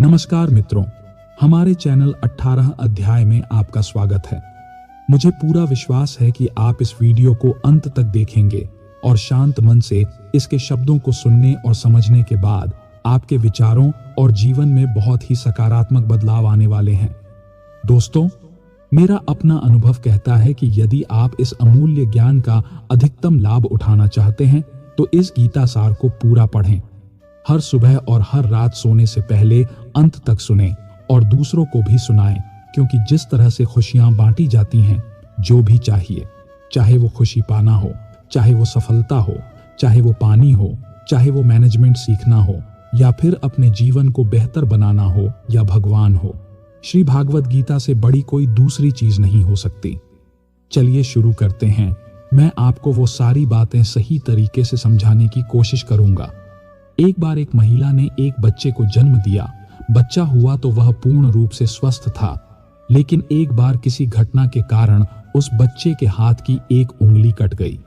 नमस्कार मित्रों, हमारे चैनल 18 अध्याय में आपका स्वागत है। मुझे पूरा विश्वास है कि आप इस वीडियो को अंत तक देखेंगे और शांत मन से इसके शब्दों को सुनने और समझने के बाद आपके विचारों और जीवन में बहुत ही सकारात्मक बदलाव आने वाले हैं। दोस्तों, मेरा अपना अनुभव कहता है कि यदि आप इस अमूल्य ज्ञान का अधिकतम लाभ उठाना चाहते हैं तो इस गीता सार को पूरा पढ़ें। हर सुबह और हर रात सोने से पहले अंत तक सुनें और दूसरों को भी सुनाएं, क्योंकि जिस तरह से खुशियां बांटी जाती हैं, जो भी चाहिए, चाहे वो खुशी पाना हो, चाहे वो सफलता हो, चाहे वो पानी हो, चाहे वो मैनेजमेंट सीखना हो, या फिर अपने जीवन को बेहतर बनाना हो, या भगवान हो, श्री भागवत गीता से बड़ी कोई दूसरी चीज नहीं हो सकती। चलिए शुरू करते हैं। मैं आपको वो सारी बातें सही तरीके से समझाने की कोशिश करूंगा। एक बार एक महिला ने एक बच्चे को जन्म दिया। बच्चा हुआ तो वह पूर्ण रूप से स्वस्थ था, लेकिन एक बार किसी घटना के कारण उस बच्चे के हाथ की एक उंगली कट गई।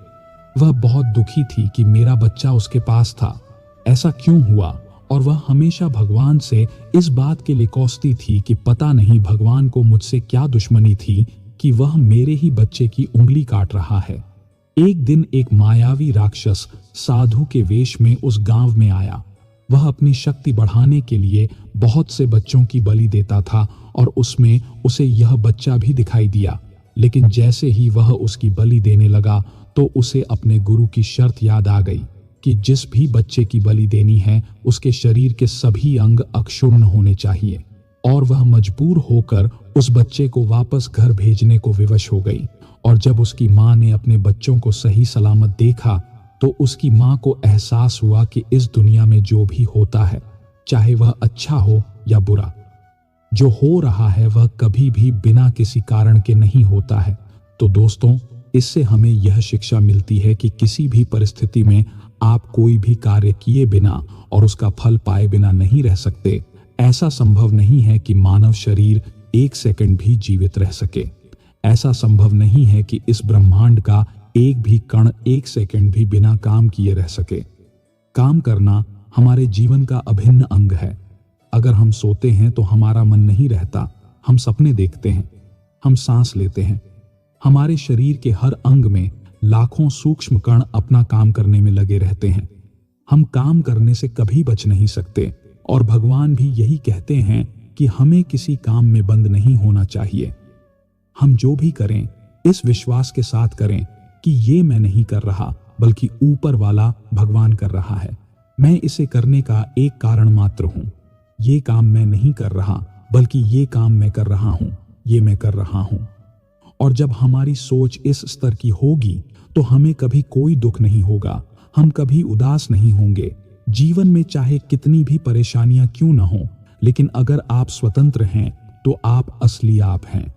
वह बहुत दुखी थी कि मेरा बच्चा उसके पास था, ऐसा क्यों हुआ, और वह हमेशा भगवान से इस बात के लिए कोसती थी कि पता नहीं भगवान को मुझसे क्या दुश्मनी थी कि वह मेरे ही बच्चे की उंगली काट रहा है। एक दिन एक मायावी राक्षस साधु के वेश में उस गांव में आया। वह अपनी शक्ति बढ़ाने के लिए बहुत से बच्चों की बलि देता था और उसमें उसे यह बच्चा भी दिखाई दिया। लेकिन जैसे ही वह उसकी बलि देने लगा तो उसे अपने गुरु की शर्त याद आ गई कि जिस भी बच्चे की बलि देनी है उसके शरीर के सभी अंग अक्षुण्ण होने चाहिए, और वह मजबूर होकर उस बच्चे को वापस घर भेजने को विवश हो गई। और जब उसकी माँ ने अपने बच्चों को सही सलामत देखा तो उसकी माँ को एहसास हुआ कि इस दुनिया में जो भी होता है, चाहे वह अच्छा हो या बुरा, जो हो रहा है वह कभी भी बिना किसी कारण के नहीं होता है। तो दोस्तों, इससे हमें यह शिक्षा मिलती है कि किसी भी परिस्थिति में आप कोई भी कार्य किए बिना और उसका फल पाए बिना नहीं रह सकते। ऐसा संभव नहीं है कि मानव शरीर एक सेकंड भी जीवित रह सके। ऐसा संभव नहीं है कि इस ब्रह्मांड का एक भी कण एक सेकंड भी बिना काम किए रह सके। काम करना हमारे जीवन का अभिन्न अंग है। अगर हम सोते हैं तो हमारा मन नहीं रहता, हम सपने देखते हैं, हम सांस लेते हैं। हमारे शरीर के हर अंग में लाखों सूक्ष्म कण अपना काम करने में लगे रहते हैं। हम काम करने से कभी बच नहीं सकते, और भगवान भी यही कहते हैं कि हमें किसी काम में बंद नहीं होना चाहिए। हम जो भी करें इस विश्वास के साथ करें कि ये मैं नहीं कर रहा, बल्कि ऊपर वाला भगवान कर रहा है। मैं इसे करने का एक कारण मात्र हूं। ये काम मैं नहीं कर रहा, बल्कि ये काम मैं कर रहा हूं, ये मैं कर रहा हूं। और जब हमारी सोच इस स्तर की होगी तो हमें कभी कोई दुख नहीं होगा, हम कभी उदास नहीं होंगे। जीवन में चाहे कितनी भी परेशानियां क्यों न हो, लेकिन अगर आप स्वतंत्र हैं तो आप असली आप हैं।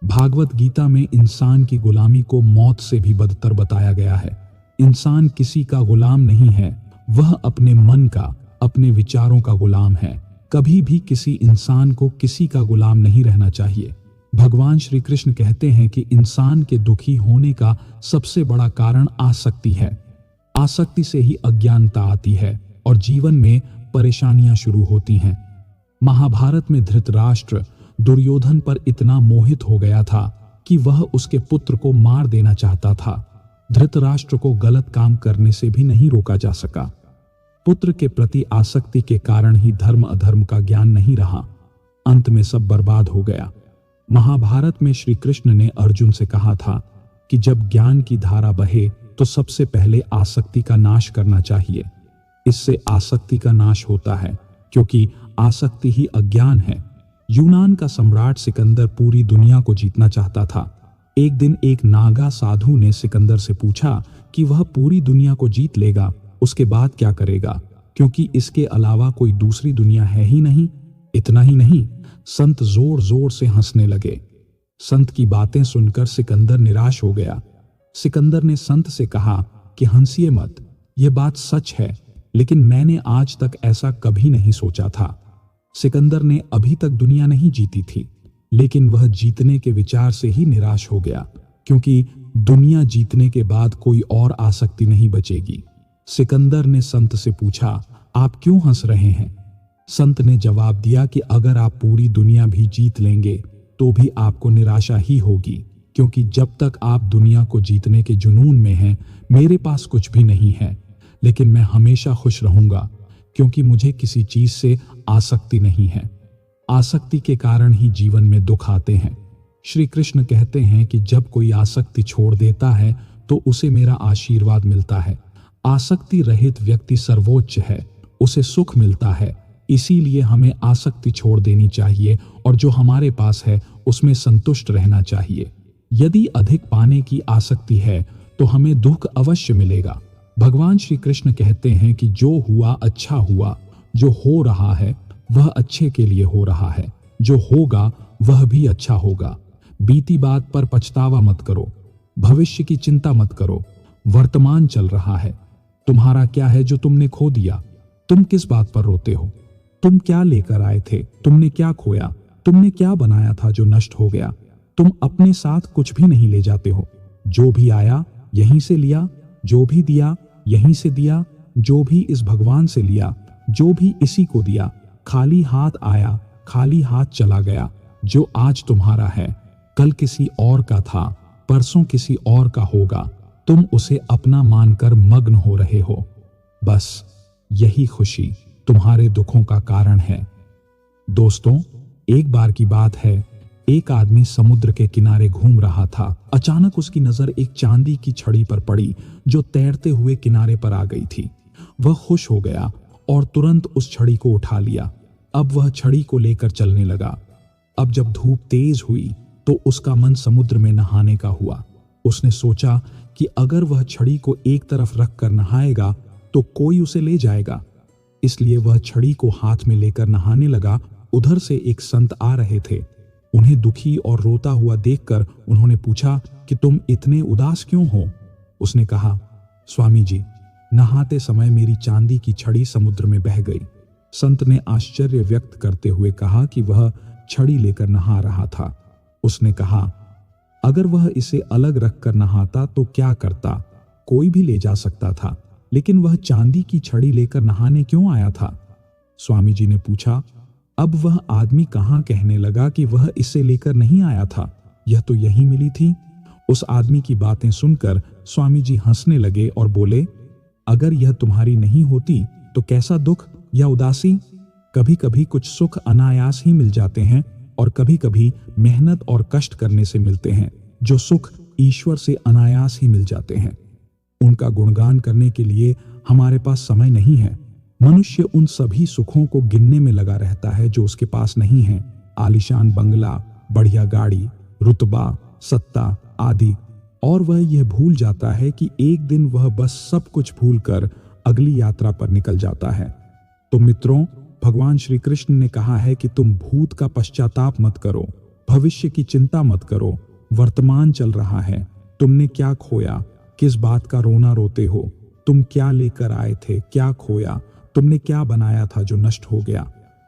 भागवत गीता में इंसान की गुलामी को मौत से भी बदतर बताया गया है। इंसान किसी का गुलाम नहीं है, वह अपने मन का, अपने विचारों का गुलाम है। कभी भी किसी इंसान को किसी का गुलाम नहीं रहना चाहिए। भगवान श्री कृष्ण कहते हैं कि इंसान के दुखी होने का सबसे बड़ा कारण आसक्ति है। आसक्ति से ही अज्ञानता आती है और जीवन में परेशानियां शुरू होती हैं। महाभारत में धृतराष्ट्र दुर्योधन पर इतना मोहित हो गया था कि वह उसके पुत्र को मार देना चाहता था। धृतराष्ट्र को गलत काम करने से भी नहीं रोका जा सका। पुत्र के प्रति आसक्ति के कारण ही धर्म अधर्म का ज्ञान नहीं रहा। अंत में सब बर्बाद हो गया। महाभारत में श्री कृष्ण ने अर्जुन से कहा था कि जब ज्ञान की धारा बहे तो सबसे पहले आसक्ति का नाश करना चाहिए। इससे आसक्ति का नाश होता है, क्योंकि आसक्ति ही अज्ञान है। यूनान का सम्राट सिकंदर पूरी दुनिया को जीतना चाहता था। एक दिन एक नागा साधु ने सिकंदर से पूछा कि वह पूरी दुनिया को जीत लेगा, उसके बाद क्या करेगा, क्योंकि इसके अलावा कोई दूसरी दुनिया है ही नहीं। इतना ही नहीं, संत जोर जोर से हंसने लगे। संत की बातें सुनकर सिकंदर निराश हो गया। सिकंदर ने संत से कहा कि हंसिए मत, यह बात सच है, लेकिन मैंने आज तक ऐसा कभी नहीं सोचा था। सिकंदर ने अभी तक दुनिया नहीं जीती थी, लेकिन वह जीतने के विचार से ही निराश हो गया, क्योंकि दुनिया जीतने के बाद कोई और आसक्ति नहीं बचेगी। सिकंदर ने संत से पूछा, आप क्यों हंस रहे हैं? संत ने जवाब दिया कि अगर आप पूरी दुनिया भी जीत लेंगे तो भी आपको निराशा ही होगी, क्योंकि जब तक आप दुनिया को जीतने के जुनून में हैं, मेरे पास कुछ भी नहीं है। लेकिन मैं हमेशा खुश रहूंगा, क्योंकि मुझे किसी चीज से आसक्ति नहीं है। आसक्ति के कारण ही जीवन में दुख आते हैं। श्री कृष्ण कहते हैं कि जब कोई आसक्ति छोड़ देता है तो उसे मेरा आशीर्वाद मिलता है। आसक्ति रहित व्यक्ति सर्वोच्च है, उसे सुख मिलता है। इसीलिए हमें आसक्ति छोड़ देनी चाहिए और जो हमारे पास है उसमें संतुष्ट रहना चाहिए। यदि अधिक पाने की आसक्ति है तो हमें दुख अवश्य मिलेगा। भगवान श्री कृष्ण कहते हैं कि जो हुआ अच्छा हुआ, जो हो रहा है वह अच्छे के लिए हो रहा है, जो होगा वह भी अच्छा होगा। बीती बात पर पछतावा मत करो, भविष्य की चिंता मत करो। वर्तमान चल रहा है। तुम्हारा क्या है जो तुमने खो दिया? तुम किस बात पर रोते हो? तुम क्या लेकर आए थे? तुमने क्या खोया? तुमने क्या बनाया था जो नष्ट हो गया? तुम अपने साथ कुछ भी नहीं ले जाते हो। जो भी आया यहीं से लिया, जो भी दिया यहीं से दिया, जो भी इस भगवान से लिया, जो भी इसी को दिया। खाली हाथ आया, खाली हाथ चला गया। जो आज तुम्हारा है कल किसी और का था, परसों किसी और का होगा। तुम उसे अपना मानकर मग्न हो रहे हो। बस यही खुशी तुम्हारे दुखों का कारण है। दोस्तों, एक बार की बात है, एक आदमी समुद्र के किनारे घूम रहा था। अचानक उसकी नजर एक चांदी की छड़ी पर पड़ी जो तैरते हुए किनारे पर आ गई थी। वह खुश हो गया और तुरंत उस छड़ी को उठा लिया। अब वह छड़ी को लेकर चलने लगा। अब जब धूप तेज हुई तो उसका मन समुद्र में नहाने का हुआ। उसने सोचा कि अगर वह छड़ी को एक तरफ रख कर नहाएगा तो कोई उसे ले जाएगा। इसलिए वह छड़ी को हाथ में लेकर नहाने लगा। उधर से एक संत आ रहे थे। उन्हें दुखी और रोता हुआ देखकर उन्होंने पूछा कि तुम इतने उदास क्यों हो? उसने कहा, स्वामी जी, नहाते समय मेरी चांदी की छड़ी समुद्र में बह गई। संत ने आश्चर्य व्यक्त करते हुए कहा कि वह छड़ी लेकर नहा रहा था। उसने कहा, अगर वह इसे अलग रखकर नहाता तो क्या करता? कोई भी ले जा सकता था, लेकिन वह चांदी की छड़ी लेकर नहाने क्यों आया था? स्वामी जी ने पूछा। अब वह आदमी कहाँ कहने लगा कि वह इसे लेकर नहीं आया था, यह तो यहीं मिली थी। उस आदमी की बातें सुनकर स्वामी जी हंसने लगे और बोले, अगर यह तुम्हारी नहीं होती तो कैसा दुख या उदासी। कभी कभी कुछ सुख अनायास ही मिल जाते हैं और कभी कभी मेहनत और कष्ट करने से मिलते हैं। जो सुख ईश्वर से अनायास ही मिल जाते हैं, उनका गुणगान करने के लिए हमारे पास समय नहीं है। मनुष्य उन सभी सुखों को गिनने में लगा रहता है जो उसके पास नहीं है। आलीशान बंगला, बढ़िया गाड़ी, रुतबा, सत्ता आदि। और वह यह भूल जाता है कि एक दिन वह बस सब कुछ भूलकर अगली यात्रा पर निकल जाता है। तो मित्रों, भगवान श्री कृष्ण ने कहा है कि तुम भूत का पश्चाताप मत करो, भविष्य की चिंता मत करो। वर्तमान चल रहा है। तुमने क्या खोया? किस बात का रोना रोते हो? तुम क्या लेकर आए थे? क्या खोया? तुमने क्या बनाया था जो नष्ट हो गया?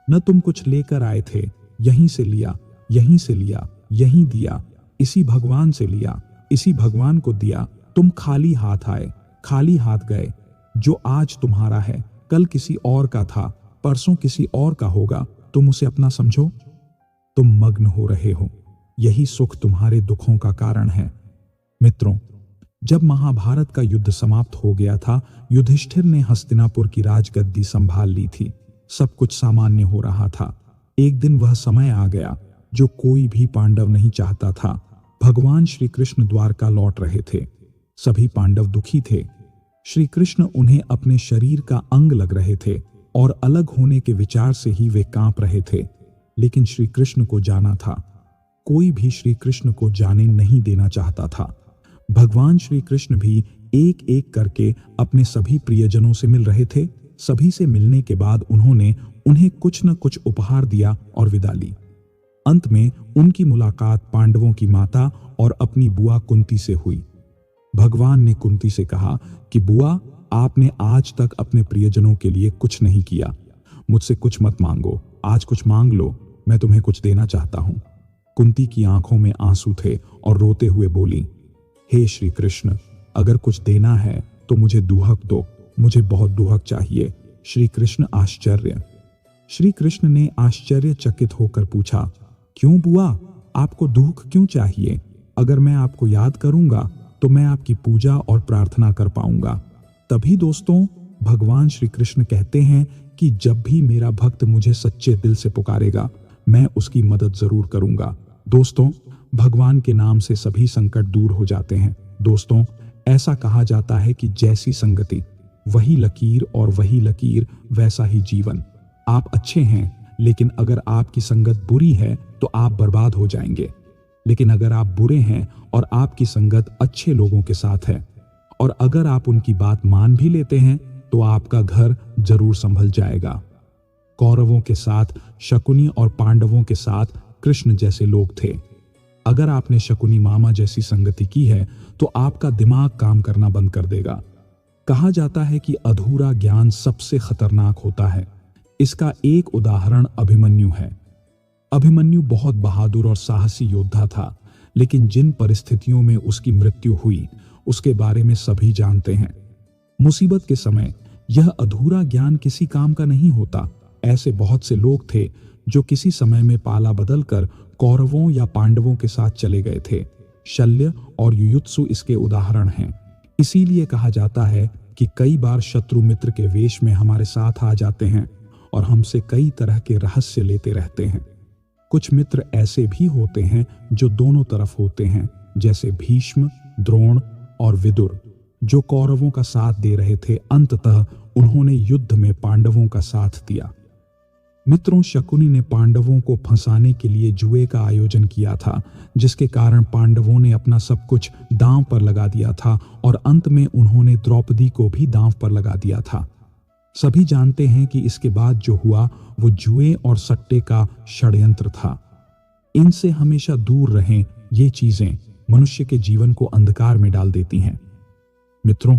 न तुम कुछ लेकर आए थे, यहीं से लिया, यहीं से लिया, यहीं दिया, इसी भगवान से लिया, इसी भगवान को दिया। तुम खाली हाथ आए, खाली हाथ गए। जो आज तुम्हारा है कल किसी और का था, परसों किसी और का होगा। तुम उसे अपना समझो। तुम मग्न हो रहे हो। यही सुख तुम्हारे दुखों का कारण है। मित्रों, जब महाभारत का युद्ध समाप्त हो गया था, युधिष्ठिर ने हस्तिनापुर की राजगद्दी संभाल ली थी। सब कुछ सामान्य हो रहा था। एक दिन वह समय आ गया जो कोई भी पांडव नहीं चाहता था। भगवान श्री कृष्ण द्वारका लौट रहे थे। सभी पांडव दुखी थे। श्री कृष्ण उन्हें अपने शरीर का अंग लग रहे थे और अलग होने के विचार से ही वे कांप रहे थे। लेकिन श्री कृष्ण को जाना था। कोई भी श्री कृष्ण को जाने नहीं देना चाहता था। भगवान श्री कृष्ण भी एक एक करके अपने सभी प्रियजनों से मिल रहे थे। सभी से मिलने के बाद उन्होंने उन्हें कुछ न कुछ उपहार दिया और विदा ली। अंत में उनकी मुलाकात पांडवों की माता और अपनी बुआ कुंती से हुई। भगवान ने कुंती से कहा कि बुआ, आपने आज तक अपने प्रियजनों के लिए कुछ नहीं किया। मुझसे कुछ मत मांगो, आज कुछ मांग लो, मैं तुम्हें कुछ देना चाहता हूं। कुंती की आंखों में आंसू थे और रोते हुए बोली, हे श्री कृष्ण, अगर कुछ देना है तो मुझे दुहक दो, मुझे बहुत दुहक चाहिए। श्री कृष्ण आश्चर्य। श्री कृष्ण ने आश्चर्यचकित होकर पूछा, क्यों बुआ, आपको दुख क्यों चाहिए? अगर मैं आपको याद करूंगा तो मैं आपकी पूजा और प्रार्थना कर पाऊंगा। तभी दोस्तों भगवान श्री कृष्ण कहते हैं कि जब भी मेरा भक्त मुझे सच्चे दिल से पुकारेगा, मैं उसकी मदद जरूर करूंगा। दोस्तों, भगवान के नाम से सभी संकट दूर हो जाते हैं। दोस्तों, ऐसा कहा जाता है कि जैसी संगति वही लकीर और वही लकीर वैसा ही जीवन। आप अच्छे हैं, लेकिन अगर आपकी संगत बुरी है तो आप बर्बाद हो जाएंगे। लेकिन अगर आप बुरे हैं और आपकी संगत अच्छे लोगों के साथ है, और अगर आप उनकी बात मान भी लेते हैं, तो आपका घर जरूर संभल जाएगा। कौरवों के साथ शकुनी और पांडवों के साथ कृष्ण जैसे लोग थे। अगर आपने शकुनी मामा जैसी संगति की है तो आपका दिमाग काम करना बंद कर देगा। कहा जाता है कि अधूरा ज्ञान सबसे खतरनाक होता है। इसका एक उदाहरण अभिमन्यु है। अभिमन्यु बहुत बहादुर और साहसी योद्धा था, लेकिन जिन परिस्थितियों में उसकी मृत्यु हुई उसके बारे में सभी जानते हैं। मुसीबत के समय यह अधूरा ज्ञान किसी काम का नहीं होता। ऐसे बहुत से लोग थे जो किसी समय में पाला बदलकर कौरवों या पांडवों के साथ चले गए थे। शल्य और युयुत्सु इसके उदाहरण हैं। इसीलिए कहा जाता है कि कई बार शत्रु मित्र के वेश में हमारे साथ आ जाते हैं और हमसे कई तरह के रहस्य लेते रहते हैं। कुछ मित्र ऐसे भी होते हैं जो दोनों तरफ होते हैं, जैसे भीष्म, द्रोण और विदुर, जो कौरवों का साथ दे रहे थे। अंततः उन्होंने युद्ध में पांडवों का साथ दिया। मित्रों, शकुनी ने पांडवों को फंसाने के लिए जुए का आयोजन किया था, जिसके कारण पांडवों ने अपना सब कुछ दांव पर लगा दिया था और अंत में उन्होंने द्रौपदी को भी दांव पर लगा दिया था। सभी जानते हैं कि इसके बाद जो हुआ वो जुए और सट्टे का षड्यंत्र था। इनसे हमेशा दूर रहें। ये चीजें मनुष्य के जीवन को अंधकार में डाल देती हैं। मित्रों,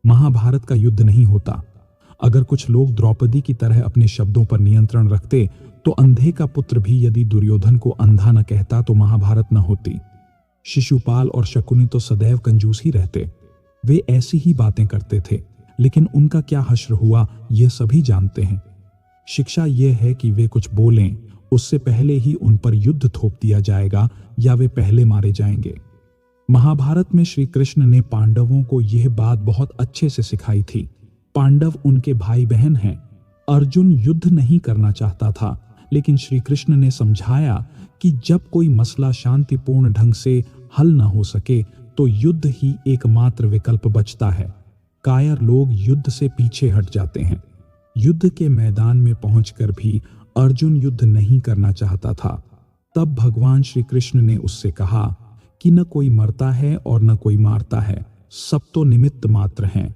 महाभारत का युद्ध नहीं होता अगर कुछ लोग द्रौपदी की तरह अपने शब्दों पर नियंत्रण रखते, तो अंधे का पुत्र भी यदि दुर्योधन को अंधा न कहता तो महाभारत न होती। शिशुपाल और शकुनी तो सदैव कंजूस ही रहते। वे ऐसी ही बातें करते थे, लेकिन उनका क्या हश्र हुआ ये सभी जानते हैं। शिक्षा यह है कि वे कुछ बोलें उससे पहले ही उन पर युद्ध थोप दिया जाएगा या वे पहले मारे जाएंगे। महाभारत में श्री कृष्ण ने पांडवों को यह बात बहुत अच्छे से सिखाई थी। पांडव उनके भाई बहन हैं। अर्जुन युद्ध नहीं करना चाहता था, लेकिन श्री कृष्ण ने समझाया कि जब कोई मसला शांतिपूर्ण ढंग से हल न हो सके तो युद्ध ही एकमात्र विकल्प बचता है। कायर लोग युद्ध से पीछे हट जाते हैं। युद्ध के मैदान में पहुंचकर भी अर्जुन युद्ध नहीं करना चाहता था। तब भगवान श्री कृष्ण ने उससे कहा कि न कोई मरता है और न कोई मारता है, सब तो निमित्त मात्र हैं।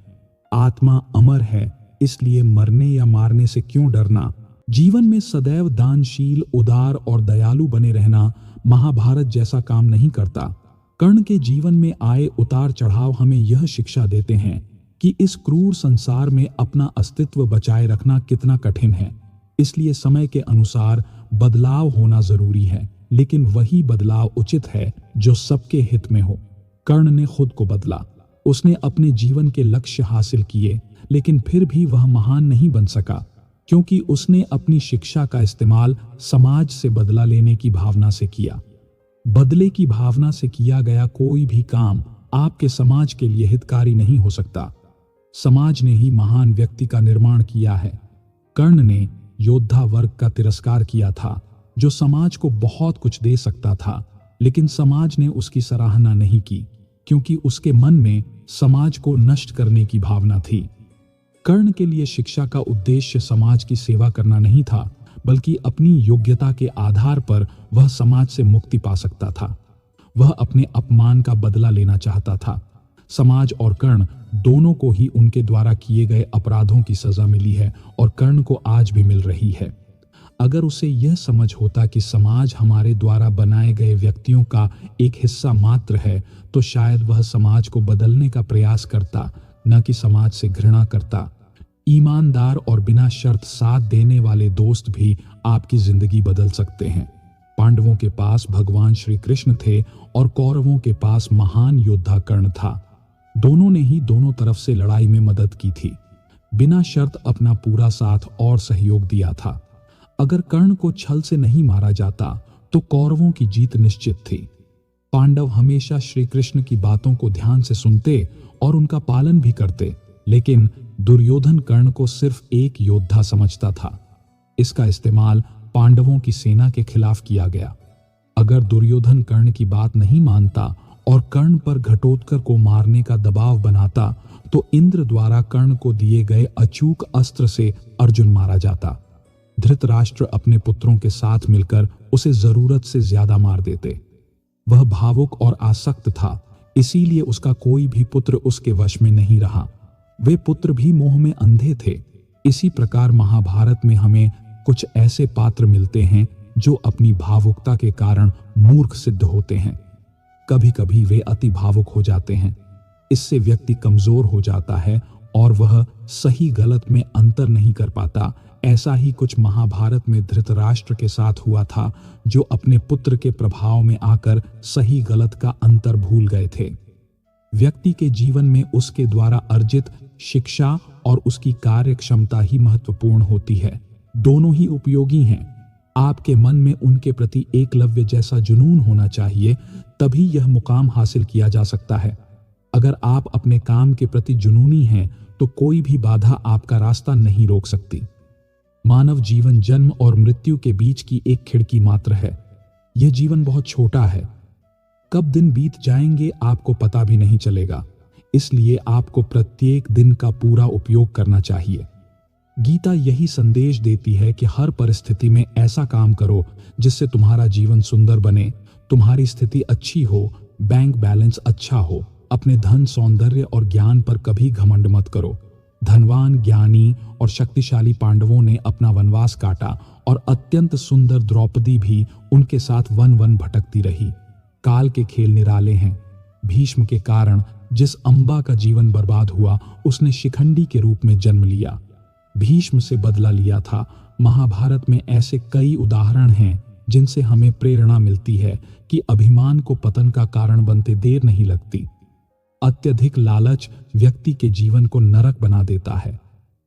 आत्मा अमर है, इसलिए मरने या मारने से क्यों डरना। जीवन में सदैव दानशील, उदार और दयालु बने रहना महाभारत जैसा काम नहीं करता। कर्ण के जीवन में आए उतार चढ़ाव हमें यह शिक्षा देते हैं कि इस क्रूर संसार में अपना अस्तित्व बचाए रखना कितना कठिन है। इसलिए समय के अनुसार बदलाव होना जरूरी है, लेकिन वही बदलाव उचित है जो सबके हित में हो। कर्ण ने खुद को बदला। उसने अपने जीवन के लक्ष्य हासिल किए, लेकिन फिर भी वह महान नहीं बन सका, क्योंकि उसने अपनी शिक्षा का इस्तेमाल समाज से बदला लेने की भावना से किया। बदले की भावना से किया गया कोई भी काम आपके समाज के लिए हितकारी नहीं हो सकता। समाज ने ही महान व्यक्ति का निर्माण किया है। कर्ण ने योद्धा वर्ग का तिरस्कार किया था, जो समाज को बहुत कुछ दे सकता था, लेकिन समाज ने उसकी सराहना नहीं की, क्योंकि उसके मन में समाज को नष्ट करने की भावना थी। कर्ण के लिए शिक्षा का उद्देश्य समाज की सेवा करना नहीं था, बल्कि अपनी योग्यता के आधार पर वह समाज से मुक्ति पा सकता था। वह अपने अपमान का बदला लेना चाहता था। समाज और कर्ण दोनों को ही उनके द्वारा किए गए अपराधों की सजा मिली है और कर्ण को आज भी मिल रही है। अगर उसे यह समझ होता कि समाज हमारे द्वारा बनाए गए व्यक्तियों का एक हिस्सा मात्र है, तो शायद वह समाज को बदलने का प्रयास करता, न कि समाज से घृणा करता। ईमानदार और बिना शर्त साथ देने वाले दोस्त भी आपकी जिंदगी बदल सकते हैं। पांडवों के पास भगवान श्री कृष्ण थे और कौरवों के पास महान योद्धा कर्ण था। दोनों ने ही दोनों तरफ से लड़ाई में मदद की थी, बिना शर्त अपना पूरा साथ और सहयोग दिया था। अगर कर्ण को छल से नहीं मारा जाता तो कौरवों की जीत निश्चित थी। पांडव हमेशा श्री कृष्ण की बातों को ध्यान से सुनते और उनका पालन भी करते, लेकिन दुर्योधन कर्ण को सिर्फ एक योद्धा समझता था। इसका इस्तेमाल पांडवों की सेना के खिलाफ किया गया। अगर दुर्योधन कर्ण की बात नहीं मानता और कर्ण पर घटोत्कच को मारने का दबाव बनाता तो इंद्र द्वारा कर्ण को दिए गए अचूक अस्त्र से अर्जुन मारा जाता। धृतराष्ट्र अपने पुत्रों के साथ मिलकर उसे जरूरत से ज्यादा मार देते। वह भावुक और आसक्त था, इसीलिए उसका कोई भी पुत्र उसके वश में नहीं रहा। वे पुत्र भी मोह में अंधे थे। इसी प्रकार महाभारत में हमें कुछ ऐसे पात्र मिलते हैं जो अपनी भावुकता के कारण मूर्ख सिद्ध होते हैं। कभी कभी वे अति भावुक हो जाते हैं। इससे व्यक्ति कमजोर हो जाता है और वह सही गलत में अंतर नहीं कर पाता। ऐसा ही कुछ महाभारत में धृतराष्ट्र के साथ हुआ था, जो अपने पुत्र के प्रभाव में आकर सही गलत का अंतर भूल गए थे। व्यक्ति के जीवन में उसके द्वारा अर्जित शिक्षा और उसकी कार्य क्षमता ही महत्वपूर्ण होती है। दोनों ही उपयोगी हैं। आपके मन में उनके प्रति एकलव्य जैसा जुनून होना चाहिए, तभी यह मुकाम हासिल किया जा सकता है। अगर आप अपने काम के प्रति जुनूनी हैं तो कोई भी बाधा आपका रास्ता नहीं रोक सकती। मानव जीवन जन्म और मृत्यु के बीच की एक खिड़की मात्र है। यह जीवन बहुत छोटा है। कब दिन बीत जाएंगे आपको पता भी नहीं चलेगा। इसलिए आपको प्रत्येक दिन का पूरा उपयोग करना चाहिए। गीता यही संदेश देती है कि हर परिस्थिति में ऐसा काम करो जिससे तुम्हारा जीवन सुंदर बने, तुम्हारी स्थिति अच्छी हो, बैंक बैलेंस अच्छा हो। अपने धन, सौंदर्य और ज्ञान पर कभी घमंड मत करो। धनवान, ज्ञानी और शक्तिशाली पांडवों ने अपना वनवास काटा और अत्यंत सुंदर द्रौपदी भी उनके साथ वन वन भटकती रही। काल के खेल निराले हैं। भीष्म के कारण जिस अम्बा का जीवन बर्बाद हुआ, उसने शिखंडी के रूप में जन्म लिया। भीष्म से बदला लिया था। महाभारत में ऐसे कई उदाहरण हैं जिनसे हमें प्रेरणा मिलती है कि अभिमान को पतन का कारण बनते देर नहीं लगती। अत्यधिक लालच व्यक्ति के जीवन को नरक बना देता है।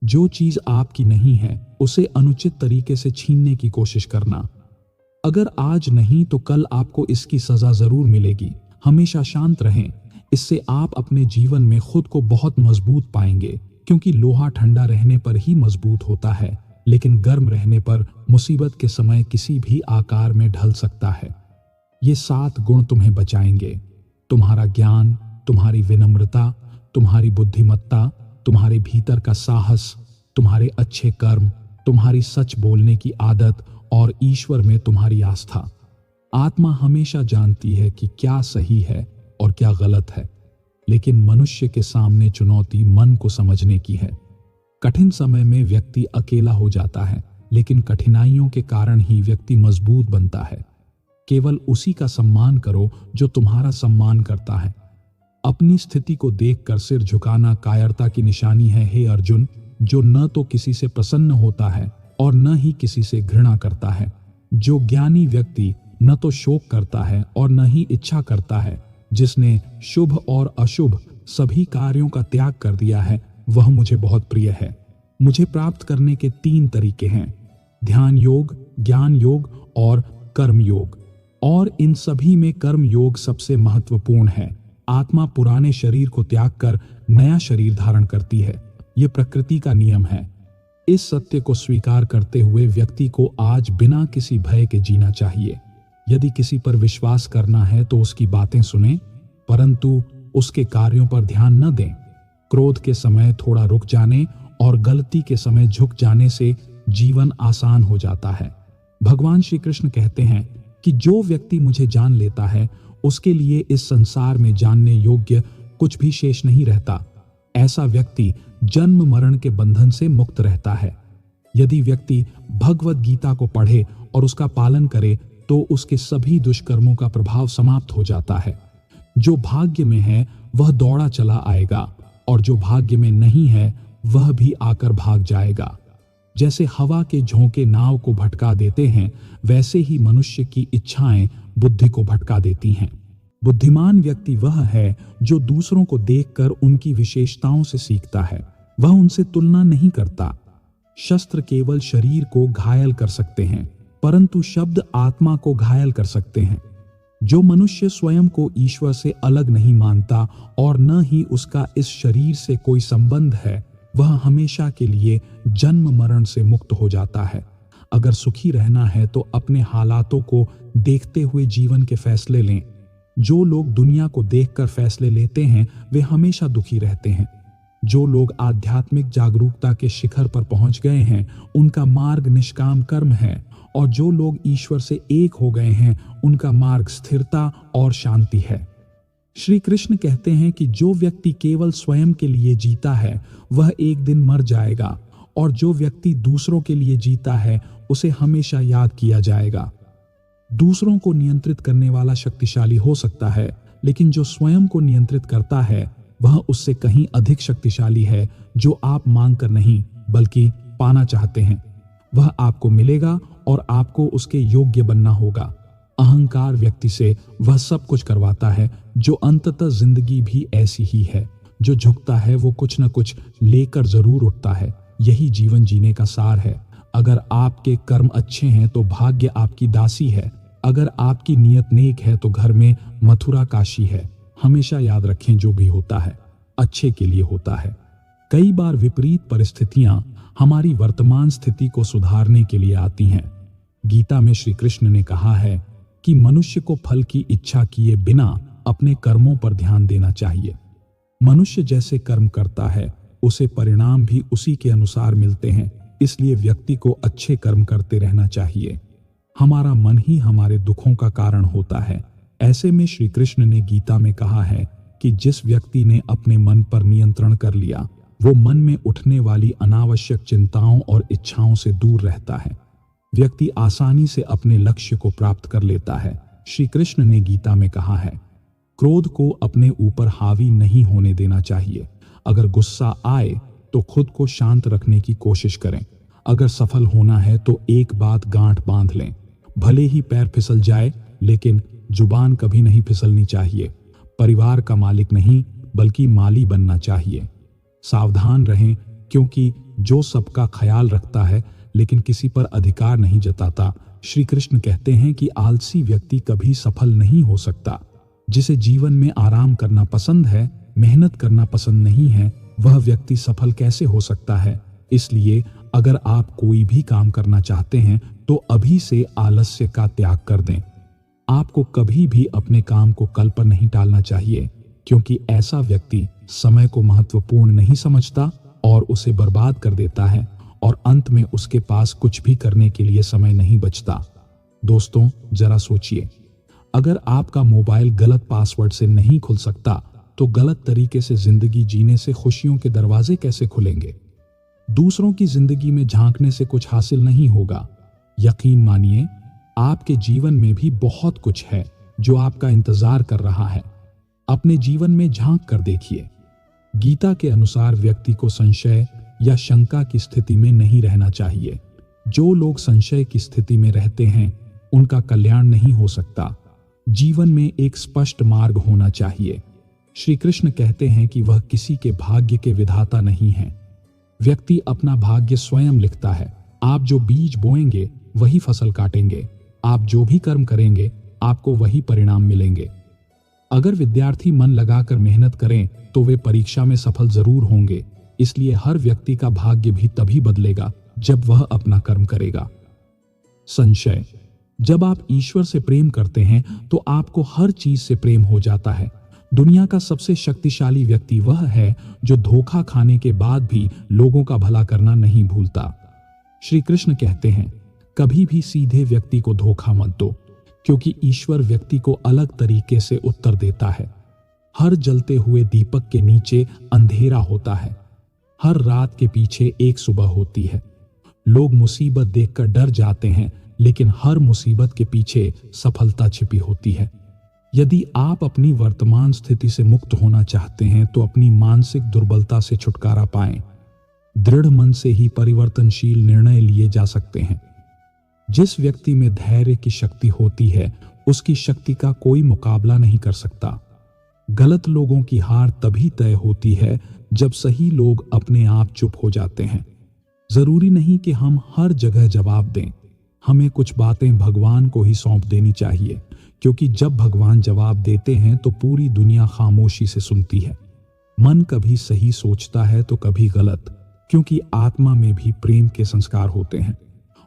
जो चीज आपकी नहीं है उसे अनुचित तरीके से छीनने की कोशिश करना। अगर आज नहीं तो कल आपको इसकी सजा जरूर मिलेगी। हमेशा शांत रहें। इससे आप अपने जीवन में खुद को बहुत मजबूत पाएंगे, क्योंकि लोहा ठंडा रहने पर ही मजबूत होता है, लेकिन गर्म रहने पर मुसीबत के समय किसी भी आकार में ढल सकता है। ये 7 गुण तुम्हें बचाएंगे। तुम्हारा ज्ञान, तुम्हारी विनम्रता, तुम्हारी बुद्धिमत्ता, तुम्हारे भीतर का साहस, तुम्हारे अच्छे कर्म, तुम्हारी सच बोलने की आदत और ईश्वर में तुम्हारी आस्था। आत्मा हमेशा जानती है कि क्या सही है और क्या गलत है, लेकिन मनुष्य के सामने चुनौती मन को समझने की है। कठिन समय में व्यक्ति अकेला हो जाता है, लेकिन कठिनाइयों के कारण ही व्यक्ति मजबूत बनता है। केवल उसी का सम्मान करो जो तुम्हारा सम्मान करता है। अपनी स्थिति को देखकर सिर झुकाना कायरता की निशानी है। हे अर्जुन, जो न तो किसी से प्रसन्न होता है और न ही किसी से घृणा करता है। जो ज्ञानी व्यक्ति न तो शोक करता है और न ही इच्छा करता है, जिसने शुभ और अशुभ सभी कार्यों का त्याग कर दिया है, वह मुझे बहुत प्रिय है। मुझे प्राप्त करने के 3 तरीके हैं: ध्यान योग, ज्ञान योग और कर्म योग। और इन सभी में कर्म योग सबसे महत्वपूर्ण है। आत्मा पुराने शरीर को त्याग कर नया शरीर धारण करती है। यह प्रकृति का नियम है। इस सत्य को स्वीकार करते हुए व्यक्ति को आज बिना किसी भय के जीना चाहिए। यदि किसी पर विश्वास करना है तो उसकी बातें सुनें, परंतु उसके कार्यों पर ध्यान न दें। क्रोध के समय थोड़ा रुक जाने और गलती के समय झुक जाने से जीवन आसान हो जाता है। भगवान श्री कृष्ण कहते हैं कि जो व्यक्ति मुझे जान लेता है, उसके लिए इस संसार में जानने योग्य कुछ भी शेष नहीं रहता। ऐसा व्यक्ति जन्म मरण के बंधन से मुक्त रहता है। यदि व्यक्ति भगवद गीता को पढ़े और उसका पालन करे तो उसके सभी दुष्कर्मों का प्रभाव समाप्त हो जाता है। जो भाग्य में है वह दौड़ा चला आएगा, और जो भाग्य में नहीं है वह भी आकर भाग जाएगा। जैसे हवा के झोंके नाव को भटका देते हैं, वैसे ही मनुष्य की इच्छाएं बुद्धि को भटका देती हैं। बुद्धिमान व्यक्ति वह है जो दूसरों को देखकर उनकी विशेषताओं से सीखता है। वह उनसे तुलना नहीं करता। शस्त्र केवल शरीर को घायल कर सकते हैं, परंतु शब्द आत्मा को घायल कर सकते हैं। जो मनुष्य स्वयं को ईश्वर से अलग नहीं मानता और न ही उसका इस शरीर से कोई संबंध है, वह हमेशा के लिए जन्म मरण से मुक्त हो जाता है। अगर सुखी रहना है तो अपने हालातों को देखते हुए जीवन के फैसले लें। जो लोग दुनिया को देखकर फैसले लेते हैं वे हमेशा दुखी रहते हैं। जो लोग आध्यात्मिक जागरूकता के शिखर पर पहुंच गए हैं उनका मार्ग निष्काम कर्म है, और जो लोग ईश्वर से एक हो गए हैं उनका मार्ग स्थिरता और शांति है। श्री कृष्ण कहते हैं कि जो व्यक्ति केवल स्वयं के लिए जीता है वह एक दिन मर जाएगा, और जो व्यक्ति दूसरों के लिए जीता है उसे हमेशा याद किया जाएगा। दूसरों को नियंत्रित करने वाला शक्तिशाली हो सकता है, लेकिन जो स्वयं को नियंत्रित करता है वह उससे कहीं अधिक शक्तिशाली है, जो आप मांग कर नहीं बल्कि पाना चाहते हैं। वह आपको मिलेगा और आपको उसके योग्य बनना होगा। अहंकार व्यक्ति से वह सब कुछ करवाता है, जो अंततः जिंदगी भी ऐसी ही है। जो झुकता है वो कुछ न कुछ लेकर जरूर उठता है। यही जीवन जीने का सार है। अगर आपके कर्म अच्छे हैं तो भाग्य आपकी दासी है। अगर आपकी नीयत नेक है तो घर में मथुरा काशी है। हमेशा याद रखें, जो भी होता है अच्छे के लिए होता है। कई बार विपरीत परिस्थितियां हमारी वर्तमान स्थिति को सुधारने के लिए आती हैं। गीता में श्री कृष्ण ने कहा है कि मनुष्य को फल की इच्छा किए बिना अपने कर्मों पर ध्यान देना चाहिए। मनुष्य जैसे कर्म करता है उसे परिणाम भी उसी के अनुसार मिलते हैं, इसलिए व्यक्ति को अच्छे कर्म करते रहना चाहिए। हमारा मन ही हमारे दुखों का कारण होता है। ऐसे में श्री कृष्ण ने गीता में कहा है कि जिस व्यक्ति ने अपने मन पर नियंत्रण कर लिया वो मन में उठने वाली अनावश्यक चिंताओं और इच्छाओं से दूर रहता है। व्यक्ति आसानी से अपने लक्ष्य को प्राप्त कर लेता है। श्री कृष्ण ने गीता में कहा है, क्रोध को अपने ऊपर हावी नहीं होने देना चाहिए। अगर गुस्सा आए तो खुद को शांत रखने की कोशिश करें। अगर सफल होना है तो एक बात गांठ बांध लें, भले ही पैर फिसल जाए लेकिन जुबान कभी नहीं फिसलनी चाहिए। परिवार का मालिक नहीं बल्कि माली बनना चाहिए। सावधान रहें, क्योंकि जो सबका ख्याल रखता है लेकिन किसी पर अधिकार नहीं जताता। श्री कृष्ण कहते हैं कि आलसी व्यक्ति कभी सफल नहीं हो सकता। जिसे जीवन में आराम करना पसंद है, मेहनत करना पसंद नहीं है, वह व्यक्ति सफल कैसे हो सकता है। इसलिए अगर आप कोई भी काम करना चाहते हैं तो अभी से आलस्य का त्याग कर दें। आपको कभी भी अपने काम को कल पर नहीं टालना चाहिए, क्योंकि ऐसा व्यक्ति समय को महत्वपूर्ण नहीं समझता और उसे बर्बाद कर देता है, और अंत में उसके पास कुछ भी करने के लिए समय नहीं बचता। दोस्तों, जरा सोचिए, अगर आपका मोबाइल गलत पासवर्ड से नहीं खुल सकता तो गलत तरीके से जिंदगी जीने से खुशियों के दरवाजे कैसे खुलेंगे। दूसरों की जिंदगी में झांकने से कुछ हासिल नहीं होगा। यकीन मानिए, आपके जीवन में भी बहुत कुछ है जो आपका इंतजार कर रहा है। अपने जीवन में झांक कर देखिए। गीता के अनुसार व्यक्ति को संशय या शंका की स्थिति में नहीं रहना चाहिए। जो लोग संशय की स्थिति में रहते हैं उनका कल्याण नहीं हो सकता। जीवन में एक स्पष्ट मार्ग होना चाहिए। श्री कृष्ण कहते हैं कि वह किसी के भाग्य के विधाता नहीं है। व्यक्ति अपना भाग्य स्वयं लिखता है। आप जो बीज बोएंगे वही फसल काटेंगे। आप जो भी कर्म करेंगे आपको वही परिणाम मिलेंगे। अगर विद्यार्थी मन लगाकर मेहनत करें तो वे परीक्षा में सफल जरूर होंगे। इसलिए हर व्यक्ति का भाग्य भी तभी बदलेगा जब वह अपना कर्म करेगा। संशय, जब आप ईश्वर से प्रेम करते हैं तो आपको हर चीज से प्रेम हो जाता है। दुनिया का सबसे शक्तिशाली व्यक्ति वह है जो धोखा खाने के बाद भी लोगों का भला करना नहीं भूलता। श्री कृष्ण कहते हैं, कभी भी सीधे व्यक्ति को धोखा मत दो, क्योंकि ईश्वर व्यक्ति को अलग तरीके से उत्तर देता है। हर जलते हुए दीपक के नीचे अंधेरा होता है। हर रात के पीछे एक सुबह होती है। लोग मुसीबत देखकर डर जाते हैं, लेकिन हर मुसीबत के पीछे सफलता छिपी होती है। यदि आप अपनी वर्तमान स्थिति से मुक्त होना चाहते हैं तो अपनी मानसिक दुर्बलता से छुटकारा पाएं। दृढ़ मन से ही परिवर्तनशील निर्णय लिए जा सकते हैं। जिस व्यक्ति में धैर्य की शक्ति होती है उसकी शक्ति का कोई मुकाबला नहीं कर सकता। गलत लोगों की हार तभी तय होती है जब सही लोग अपने आप चुप हो जाते हैं। जरूरी नहीं कि हम हर जगह जवाब दें। हमें कुछ बातें भगवान को ही सौंप देनी चाहिए, क्योंकि जब भगवान जवाब देते हैं तो पूरी दुनिया खामोशी से सुनती है। मन कभी सही सोचता है तो कभी गलत, क्योंकि आत्मा में भी प्रेम के संस्कार होते हैं,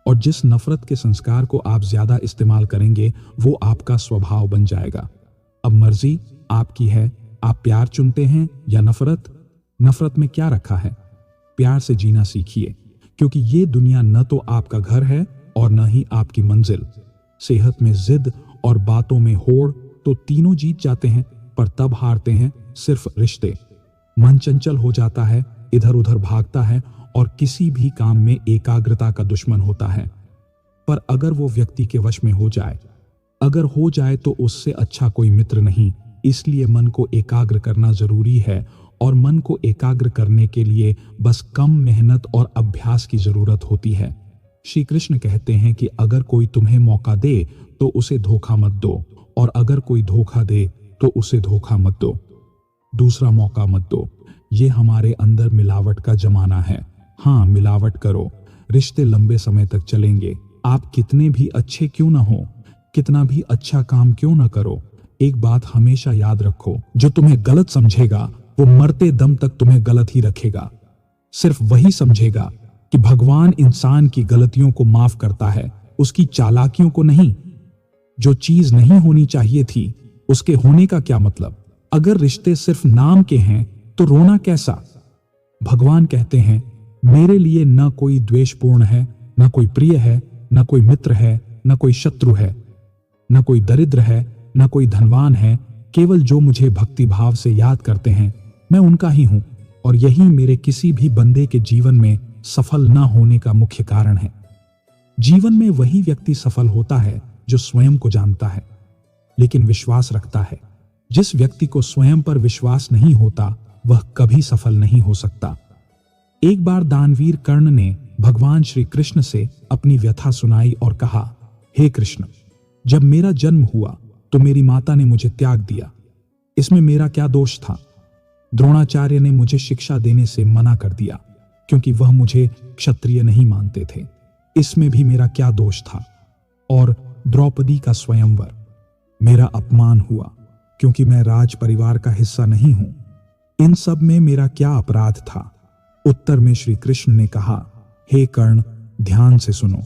और जिस नफरत के संस्कार को आप ज्यादा इस्तेमाल करेंगे वो आपका स्वभाव बन जाएगा। अब मर्जी आपकी है, आप प्यार चुनते हैं या नफरत। नफरत में क्या रखा है? प्यार से जीना सीखिए, क्योंकि ये दुनिया न तो आपका घर है और न ही आपकी मंजिल। सेहत में जिद और बातों में होड़ तो तीनों जीत जाते हैं, पर तब हारते हैं सिर्फ रिश्ते। मन चंचल हो जाता है, इधर उधर भागता है और किसी भी काम में एकाग्रता का दुश्मन होता है। पर अगर वो व्यक्ति के वश में हो जाए, अगर हो जाए तो उससे अच्छा कोई मित्र नहीं। इसलिए मन को एकाग्र करना जरूरी है, और मन को एकाग्र करने के लिए बस कम मेहनत और अभ्यास की जरूरत होती है। श्री कृष्ण कहते हैं कि अगर कोई तुम्हें मौका दे तो उसे धोखा मत दो, और अगर कोई धोखा दे तो उसे धोखा मत दो, दूसरा मौका मत दो। ये हमारे अंदर मिलावट का जमाना है। हाँ, मिलावट करो, रिश्ते लंबे समय तक चलेंगे। आप कितने भी अच्छे क्यों ना हो, कितना भी अच्छा काम क्यों ना करो, एक बात हमेशा याद रखो, जो तुम्हें गलत समझेगा वो मरते दम तक तुम्हें गलत ही रखेगा। सिर्फ वही समझेगा कि भगवान इंसान की गलतियों को माफ करता है, उसकी चालाकियों को नहीं। जो चीज नहीं होनी चाहिए थी उसके होने का क्या मतलब? अगर रिश्ते सिर्फ नाम के हैं तो रोना कैसा? भगवान कहते हैं, मेरे लिए न कोई द्वेषपूर्ण है, न कोई प्रिय है, न कोई मित्र है, न कोई शत्रु है, न कोई दरिद्र है, न कोई धनवान है। केवल जो मुझे भक्ति भाव से याद करते हैं, मैं उनका ही हूं। और यही मेरे किसी भी बंदे के जीवन में सफल न होने का मुख्य कारण है। जीवन में वही व्यक्ति सफल होता है जो स्वयं को जानता है, लेकिन विश्वास रखता है। जिस व्यक्ति को स्वयं पर विश्वास नहीं होता वह कभी सफल नहीं हो सकता। एक बार दानवीर कर्ण ने भगवान श्री कृष्ण से अपनी व्यथा सुनाई और कहा, हे कृष्ण, जब मेरा जन्म हुआ तो मेरी माता ने मुझे त्याग दिया। इसमें मेरा क्या दोष था? द्रोणाचार्य ने मुझे शिक्षा देने से मना कर दिया, क्योंकि वह मुझे क्षत्रिय नहीं मानते थे। इसमें भी मेरा क्या दोष था? और द्रौपदी का स्वयंवर, मेरा अपमान हुआ, क्योंकि मैं राज परिवार का हिस्सा नहीं हूं। इन सब में मेरा क्या अपराध था? उत्तर में श्री कृष्ण ने कहा, हे कर्ण, ध्यान से सुनो।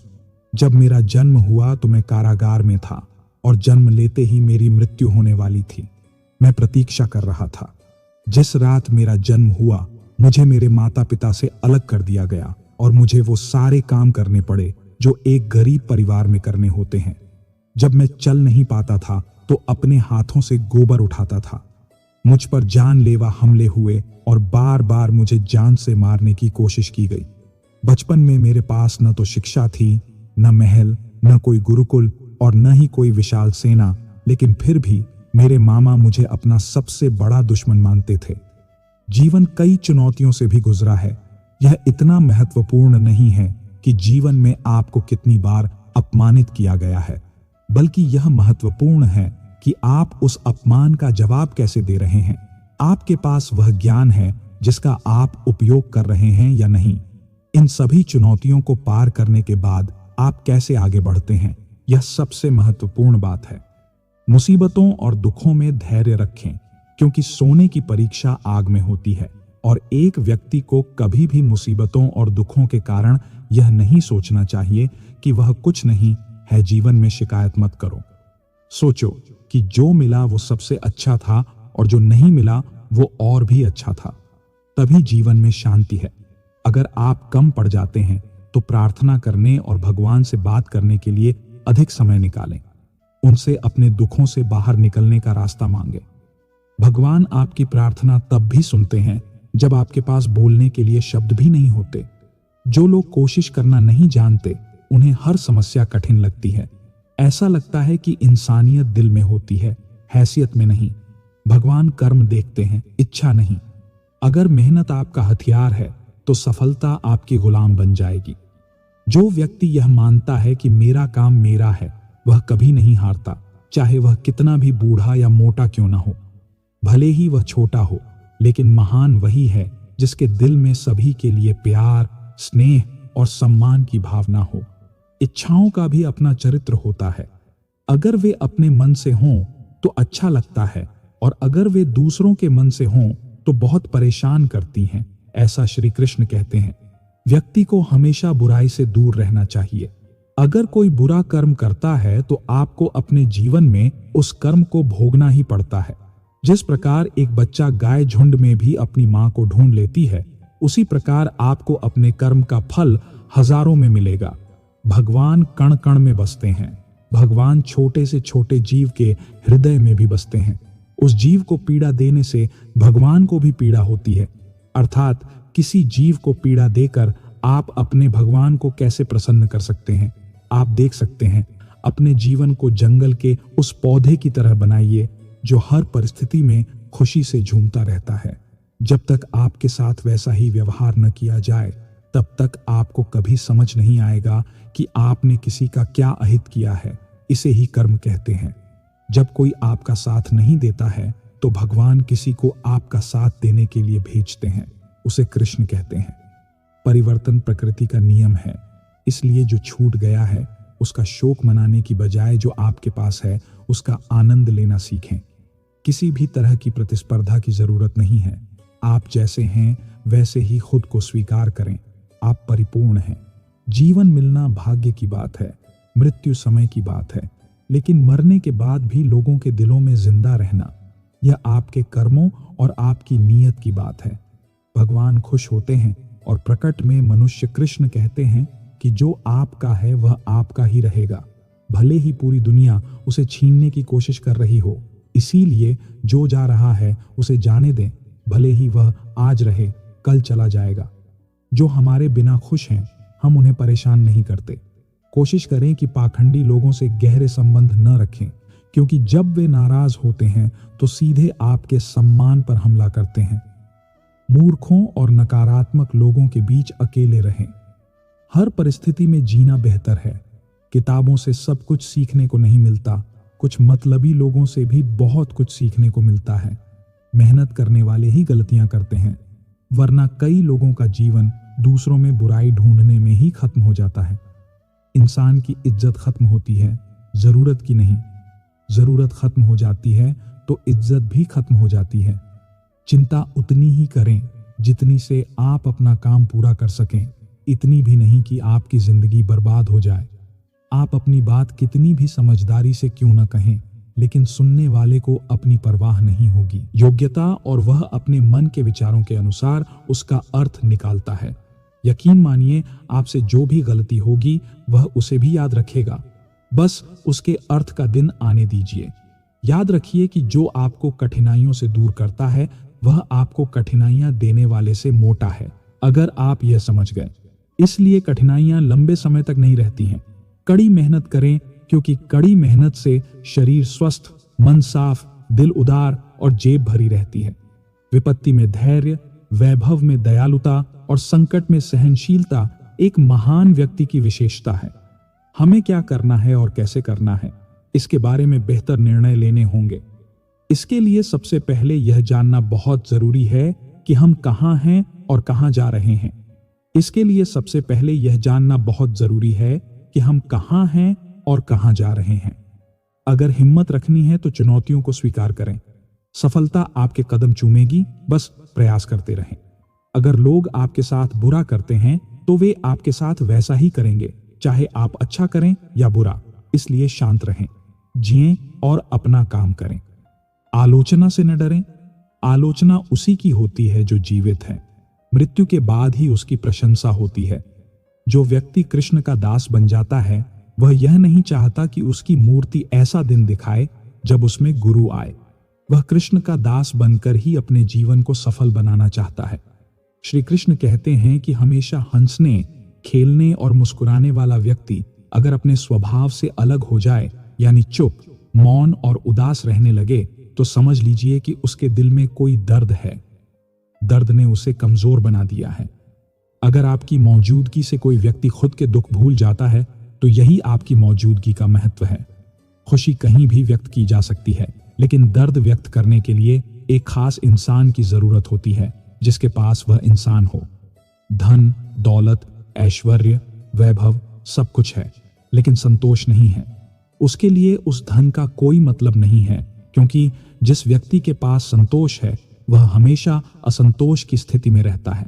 जब मेरा जन्म हुआ तो मैं कारागार में था, और जन्म लेते ही मेरी मृत्यु होने वाली थी। मैं प्रतीक्षा कर रहा था। जिस रात मेरा जन्म हुआ मुझे मेरे माता पिता से अलग कर दिया गया, और मुझे वो सारे काम करने पड़े जो एक गरीब परिवार में करने होते हैं। जब मैं चल नहीं पाता था तो अपने हाथों से गोबर उठाता था। मुझ पर जानलेवा हमले हुए और बार बार मुझे जान से मारने की कोशिश की गई। बचपन में मेरे पास न तो शिक्षा थी, न महल, न कोई गुरुकुल और न ही कोई विशाल सेना, लेकिन फिर भी मेरे मामा मुझे अपना सबसे बड़ा दुश्मन मानते थे। जीवन कई चुनौतियों से भी गुजरा है। यह इतना महत्वपूर्ण नहीं है कि जीवन में आपको कितनी बार अपमानित किया गया है, बल्कि यह महत्वपूर्ण है कि आप उस अपमान का जवाब कैसे दे रहे हैं। आपके पास वह ज्ञान है जिसका आप उपयोग कर रहे हैं या नहीं। इन सभी चुनौतियों को पार करने के बाद आप कैसे आगे बढ़ते हैं, यह सबसे महत्वपूर्ण बात है। मुसीबतों और दुखों में धैर्य रखें, क्योंकि सोने की परीक्षा आग में होती है, और एक व्यक्ति को कभी भी मुसीबतों और दुखों के कारण यह नहीं सोचना चाहिए कि वह कुछ नहीं है। जीवन में शिकायत मत करो। सोचो कि जो मिला वो सबसे अच्छा था, और जो नहीं मिला वो और भी अच्छा था। तभी जीवन में शांति है। अगर आप कम पड़ जाते हैं तो प्रार्थना करने और भगवान से बात करने के लिए अधिक समय निकालें। उनसे अपने दुखों से बाहर निकलने का रास्ता मांगे। भगवान आपकी प्रार्थना तब भी सुनते हैं जब आपके पास बोलने के लिए शब्द भी नहीं होते। जो लोग कोशिश करना नहीं जानते उन्हें हर समस्या कठिन लगती है। ऐसा लगता है कि इंसानियत दिल में होती है, हैसियत में नहीं। भगवान कर्म देखते हैं, इच्छा नहीं। अगर मेहनत आपका हथियार है तो सफलता आपकी गुलाम बन जाएगी। जो व्यक्ति यह मानता है कि मेरा काम मेरा है, वह कभी नहीं हारता, चाहे वह कितना भी बूढ़ा या मोटा क्यों ना हो। भले ही वह छोटा हो, लेकिन महान वही है जिसके दिल में सभी के लिए प्यार, स्नेह और सम्मान की भावना हो। इच्छाओं का भी अपना चरित्र होता है। अगर वे अपने मन से हों तो अच्छा लगता है, और अगर वे दूसरों के मन से हों तो बहुत परेशान करती हैं। ऐसा श्री कृष्ण कहते हैं। व्यक्ति को हमेशा बुराई से दूर रहना चाहिए। अगर कोई बुरा कर्म करता है तो आपको अपने जीवन में उस कर्म को भोगना ही पड़ता है। जिस प्रकार एक बच्चा गाय झुंड में भी अपनी मां को ढूंढ लेती है, उसी प्रकार आपको अपने कर्म का फल हजारों में मिलेगा। भगवान कण कण में बसते हैं। भगवान छोटे से छोटे जीव के हृदय में भी बसते हैं। उस जीव को पीड़ा देने से भगवान को भी पीड़ा होती है। अर्थात किसी जीव को पीड़ा देकर आप अपने भगवान को कैसे प्रसन्न कर सकते हैं। आप देख सकते हैं, अपने जीवन को जंगल के उस पौधे की तरह बनाइए जो हर परिस्थिति में खुशी से झूमता रहता है। जब तक आपके साथ वैसा ही व्यवहार न किया जाए, तब तक आपको कभी समझ नहीं आएगा कि आपने किसी का क्या अहित किया है। इसे ही कर्म कहते हैं। जब कोई आपका साथ नहीं देता है तो भगवान किसी को आपका साथ देने के लिए भेजते हैं। उसे कृष्ण कहते हैं। परिवर्तन प्रकृति का नियम है, इसलिए जो छूट गया है उसका शोक मनाने की बजाय जो आपके पास है उसका आनंद लेना सीखें। किसी भी तरह की प्रतिस्पर्धा की जरूरत नहीं है। आप जैसे हैं वैसे ही खुद को स्वीकार करें। आप परिपूर्ण हैं। जीवन मिलना भाग्य की बात है, मृत्यु समय की बात है, लेकिन मरने के बाद भी लोगों के दिलों में जिंदा रहना, यह आपके कर्मों और आपकी नीयत की बात है। भगवान खुश होते हैं और प्रकट में मनुष्य कृष्ण कहते हैं कि जो आपका है वह आपका ही रहेगा, भले ही पूरी दुनिया उसे छीनने की कोशिश कर रही हो। इसीलिए जो जा रहा है उसे जाने दें, भले ही वह आज रहे कल चला जाएगा। जो हमारे बिना खुश हैं हम उन्हें परेशान नहीं करते। कोशिश करें कि पाखंडी लोगों से गहरे संबंध न रखें, क्योंकि जब वे नाराज होते हैं तो सीधे आपके सम्मान पर हमला करते हैं। मूर्खों और नकारात्मक लोगों के बीच अकेले रहें। हर परिस्थिति में जीना बेहतर है। किताबों से सब कुछ सीखने को नहीं मिलता, कुछ मतलबी लोगों से भी बहुत कुछ सीखने को मिलता है। मेहनत करने वाले ही गलतियां करते हैं, वरना कई लोगों का जीवन दूसरों में बुराई ढूंढने में ही खत्म हो जाता है। इंसान की इज्जत खत्म होती है, जरूरत की नहीं। जरूरत खत्म हो जाती है तो इज्जत भी खत्म हो जाती है। चिंता उतनी ही करें जितनी से आप अपना काम पूरा कर सकें, इतनी भी नहीं कि आपकी जिंदगी बर्बाद हो जाए। आप अपनी बात कितनी भी समझदारी से क्यों न कहें, लेकिन सुनने वाले को अपनी परवाह नहीं होगी। योग्यता और वह अपने मन के विचारों के अनुसार उसका अर्थ निकालता है। यकीन मानिए, आपसे जो भी गलती होगी वह उसे भी याद रखेगा। बस उसके अर्थ का दिन आने दीजिए। याद रखिए कि जो आपको कठिनाइयों से दूर करता है वह आपको कठिनाइयां देने वाले से मोटा है, अगर आप यह समझ गए। इसलिए कठिनाइयां लंबे समय तक नहीं रहती हैं। कड़ी मेहनत करें, क्योंकि कड़ी मेहनत से शरीर स्वस्थ, मन साफ, दिल उदार और जेब भरी रहती है। विपत्ति में धैर्य, वैभव में दयालुता और संकट में सहनशीलता एक महान व्यक्ति की विशेषता है। हमें क्या करना है और कैसे करना है, इसके बारे में बेहतर निर्णय लेने होंगे। इसके लिए सबसे पहले यह जानना बहुत जरूरी है कि हम कहाँ हैं और कहाँ जा रहे हैं। इसके लिए सबसे पहले यह जानना बहुत जरूरी है कि हम कहाँ हैं और कहाँ जा रहे हैं। अगर हिम्मत रखनी है तो चुनौतियों को स्वीकार करें। सफलता आपके कदम चूमेगी, बस प्रयास करते रहें। अगर लोग आपके साथ बुरा करते हैं तो वे आपके साथ वैसा ही करेंगे, चाहे आप अच्छा करें या बुरा। इसलिए शांत रहें, जिएं और अपना काम करें। आलोचना से न डरें। आलोचना उसी की होती है जो जीवित है। मृत्यु के बाद ही उसकी प्रशंसा होती है। जो व्यक्ति कृष्ण का दास बन जाता है वह यह नहीं चाहता कि उसकी मूर्ति ऐसा दिन दिखाए जब उसमें गुरु आए। वह कृष्ण का दास बनकर ही अपने जीवन को सफल बनाना चाहता है। श्री कृष्ण कहते हैं कि हमेशा हंसने, खेलने और मुस्कुराने वाला व्यक्ति अगर अपने स्वभाव से अलग हो जाए, यानी चुप, मौन और उदास रहने लगे, तो समझ लीजिए कि उसके दिल में कोई दर्द है। दर्द ने उसे कमजोर बना दिया है। अगर आपकी मौजूदगी से कोई व्यक्ति खुद के दुख भूल जाता है तो यही आपकी मौजूदगी का महत्व है। खुशी कहीं भी व्यक्त की जा सकती है, लेकिन दर्द व्यक्त करने के लिए एक खास इंसान की जरूरत होती है जिसके पास वह इंसान हो। धन, दौलत, ऐश्वर्य, वैभव सब कुछ है, लेकिन संतोष नहीं है। उसके लिए उस धन का कोई मतलब नहीं है, क्योंकि जिस व्यक्ति के पास संतोष है वह हमेशा असंतोष की स्थिति में रहता है।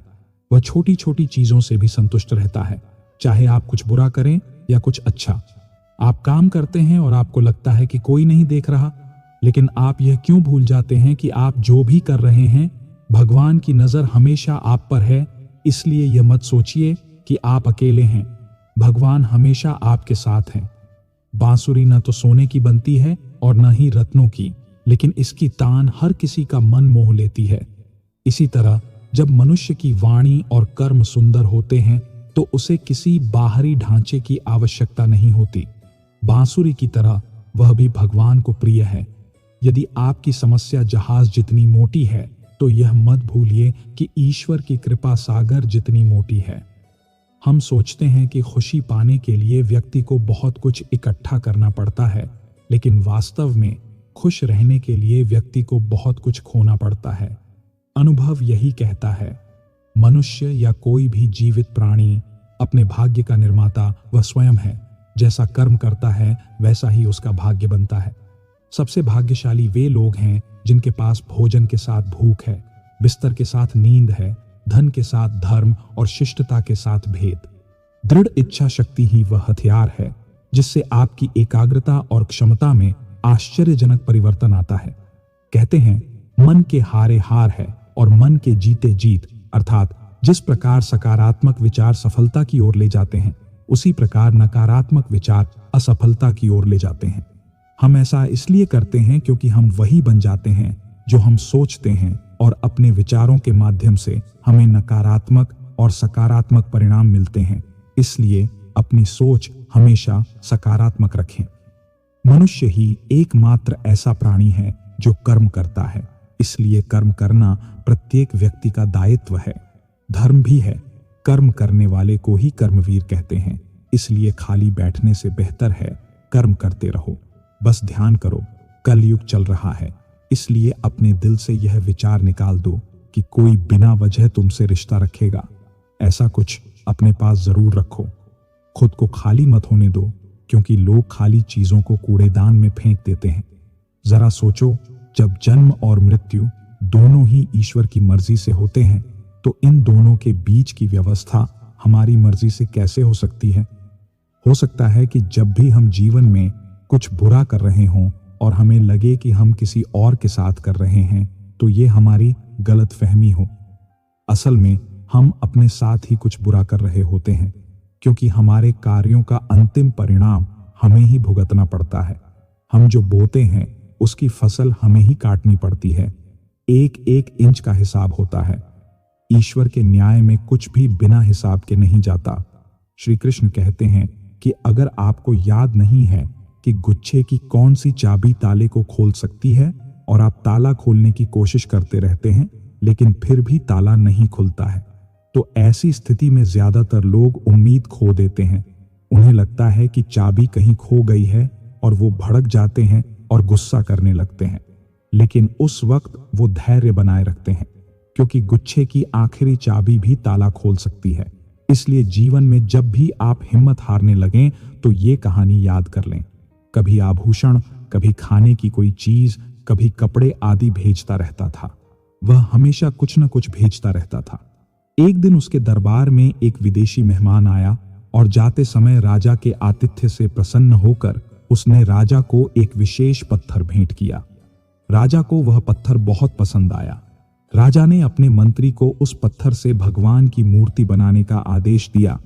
वह छोटी छोटी चीजों से भी संतुष्ट रहता है, चाहे आप कुछ बुरा करें या कुछ अच्छा। आप काम करते हैं और आपको लगता है कि कोई नहीं देख रहा, लेकिन आप यह क्यों भूल जाते हैं कि आप जो भी कर रहे हैं भगवान की नजर हमेशा आप पर है। इसलिए यह मत सोचिए कि आप अकेले हैं, भगवान हमेशा आपके साथ हैं। बांसुरी न तो सोने की बनती है और न ही रत्नों की, लेकिन इसकी तान हर किसी का मन मोह लेती है। इसी तरह जब मनुष्य की वाणी और कर्म सुंदर होते हैं तो उसे किसी बाहरी ढांचे की आवश्यकता नहीं होती। बांसुरी की तरह वह भी भगवान को प्रिय है। यदि आपकी समस्या जहाज जितनी मोटी है तो यह मत भूलिए कि ईश्वर की कृपा सागर जितनी मोटी है। हम सोचते हैं कि खुशी पाने के लिए व्यक्ति को बहुत कुछ इकट्ठा करना पड़ता है, लेकिन वास्तव में खुश रहने के लिए व्यक्ति को बहुत कुछ खोना पड़ता है। अनुभव यही कहता है। मनुष्य या कोई भी जीवित प्राणी अपने भाग्य का निर्माता वह स्वयं है। जैसा कर्म करता है वैसा ही उसका भाग्य बनता है। सबसे भाग्यशाली वे लोग हैं जिनके पास भोजन के साथ भूख है, बिस्तर के साथ नींद है, धन के साथ धर्म और शिष्टता के साथ भेद। दृढ़ इच्छा शक्ति ही वह हथियार है जिससे आपकी एकाग्रता और क्षमता में आश्चर्यजनक परिवर्तन आता है। कहते हैं मन के हारे हार है और मन के जीते जीत, अर्थात जिस प्रकार सकारात्मक विचार सफलता की ओर ले जाते हैं उसी प्रकार नकारात्मक विचार असफलता की ओर ले जाते हैं। हम ऐसा इसलिए करते हैं क्योंकि हम वही बन जाते हैं जो हम सोचते हैं, और अपने विचारों के माध्यम से हमें नकारात्मक और सकारात्मक परिणाम मिलते हैं। इसलिए अपनी सोच हमेशा सकारात्मक रखें। मनुष्य ही एकमात्र ऐसा प्राणी है जो कर्म करता है, इसलिए कर्म करना प्रत्येक व्यक्ति का दायित्व है, धर्म भी है। कर्म करने वाले को ही कर्मवीर कहते हैं। इसलिए खाली बैठने से बेहतर है कर्म करते रहो। बस ध्यान करो, कलयुग चल रहा है, इसलिए अपने दिल से यह विचार निकाल दो कि कोई बिना वजह तुमसे रिश्ता रखेगा। ऐसा कुछ अपने पास जरूर रखो। खुद को खाली मत होने दो, क्योंकि लोग खाली चीजों को कूड़ेदान में फेंक देते हैं। जरा सोचो, जब जन्म और मृत्यु दोनों ही ईश्वर की मर्जी से होते हैं तो इन दोनों के बीच की व्यवस्था हमारी मर्जी से कैसे हो सकती है? हो सकता है कि जब भी हम जीवन में कुछ बुरा कर रहे हों और हमें लगे कि हम किसी और के साथ कर रहे हैं तो ये हमारी गलतफहमी हो। असल में हम अपने साथ ही कुछ बुरा कर रहे होते हैं, क्योंकि हमारे कार्यों का अंतिम परिणाम हमें ही भुगतना पड़ता है। हम जो बोते हैं उसकी फसल हमें ही काटनी पड़ती है। एक एक इंच का हिसाब होता है। ईश्वर के न्याय में कुछ भी बिना हिसाब के नहीं जाता। श्री कृष्ण कहते हैं कि अगर आपको याद नहीं है कि गुच्छे की कौन सी चाबी ताले को खोल सकती है और आप ताला खोलने की कोशिश करते रहते हैं लेकिन फिर भी ताला नहीं खुलता है, तो ऐसी स्थिति में ज्यादातर लोग उम्मीद खो देते हैं। उन्हें लगता है कि चाबी कहीं खो गई है और वो भड़क जाते हैं और गुस्सा करने लगते हैं। लेकिन उस वक्त वो धैर्य बनाए रखते हैं, क्योंकि गुच्छे की आखिरी चाबी भी ताला खोल सकती है। इसलिए जीवन में जब भी आप हिम्मत हारने लगें तो ये कहानी याद कर लें। कभी आभूषण, कभी खाने की कोई चीज, कभी कपड़े आदि भेजता रहता था। वह हमेशा कुछ न कुछ भेजता रहता था। एक दिन उसके दरबार में एक विदेशी मेहमान आया और जाते समय राजा के आतिथ्य से प्रसन्न होकर उसने राजा को एक विशेष पत्थर भेंट किया। राजा को वह पत्थर बहुत पसंद आया। राजा ने अपने मंत्री को उस पत्थर से भगवान की मूर्ति बनाने का आदेश दिया।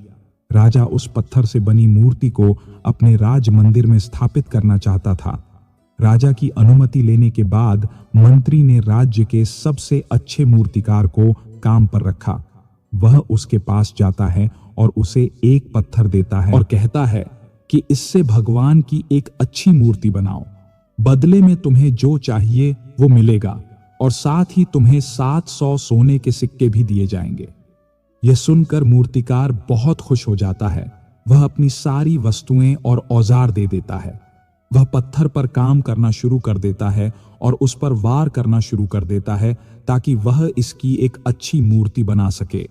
राजा उस पत्थर से बनी मूर्ति को अपने राज मंदिर में स्थापित करना चाहता था। राजा की अनुमति लेने के बाद मंत्री ने राज्य के सबसे अच्छे मूर्तिकार को काम पर रखा। वह उसके पास जाता है और उसे एक पत्थर देता है और कहता है कि इससे भगवान की एक अच्छी मूर्ति बनाओ। बदले में तुम्हें जो चाहिए वो मिलेगा और साथ ही तुम्हें 700 सोने के सिक्के भी दिए जाएंगे। यह सुनकर मूर्तिकार बहुत खुश हो जाता है। वह अपनी सारी वस्तुएं और औजार दे देता है। वह पत्थर पर काम करना शुरू कर देता है और उस पर वार करना शुरू कर देता है ताकि वह इसकी एक अच्छी मूर्ति बना सके।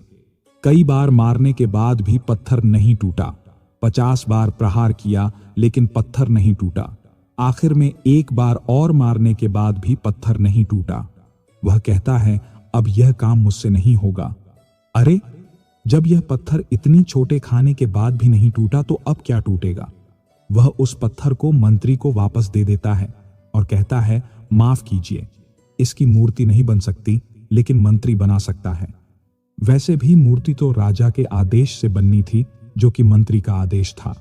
कई बार मारने के बाद भी पत्थर नहीं टूटा। 50 बार प्रहार किया लेकिन पत्थर नहीं टूटा। आखिर में एक बार और मारने के बाद भी पत्थर नहीं टूटा। वह कहता है, अब यह काम मुझसे नहीं होगा। अरे, जब यह पत्थर इतनी छोटे खाने के बाद भी नहीं टूटा तो अब क्या टूटेगा? वह उस पत्थर को मंत्री को वापस दे देता है और कहता है, माफ कीजिए, इसकी मूर्ति नहीं बन सकती लेकिन मंत्री बना सकता है। वैसे भी मूर्ति तो राजा के आदेश से बननी थी, जो कि मंत्री का आदेश था।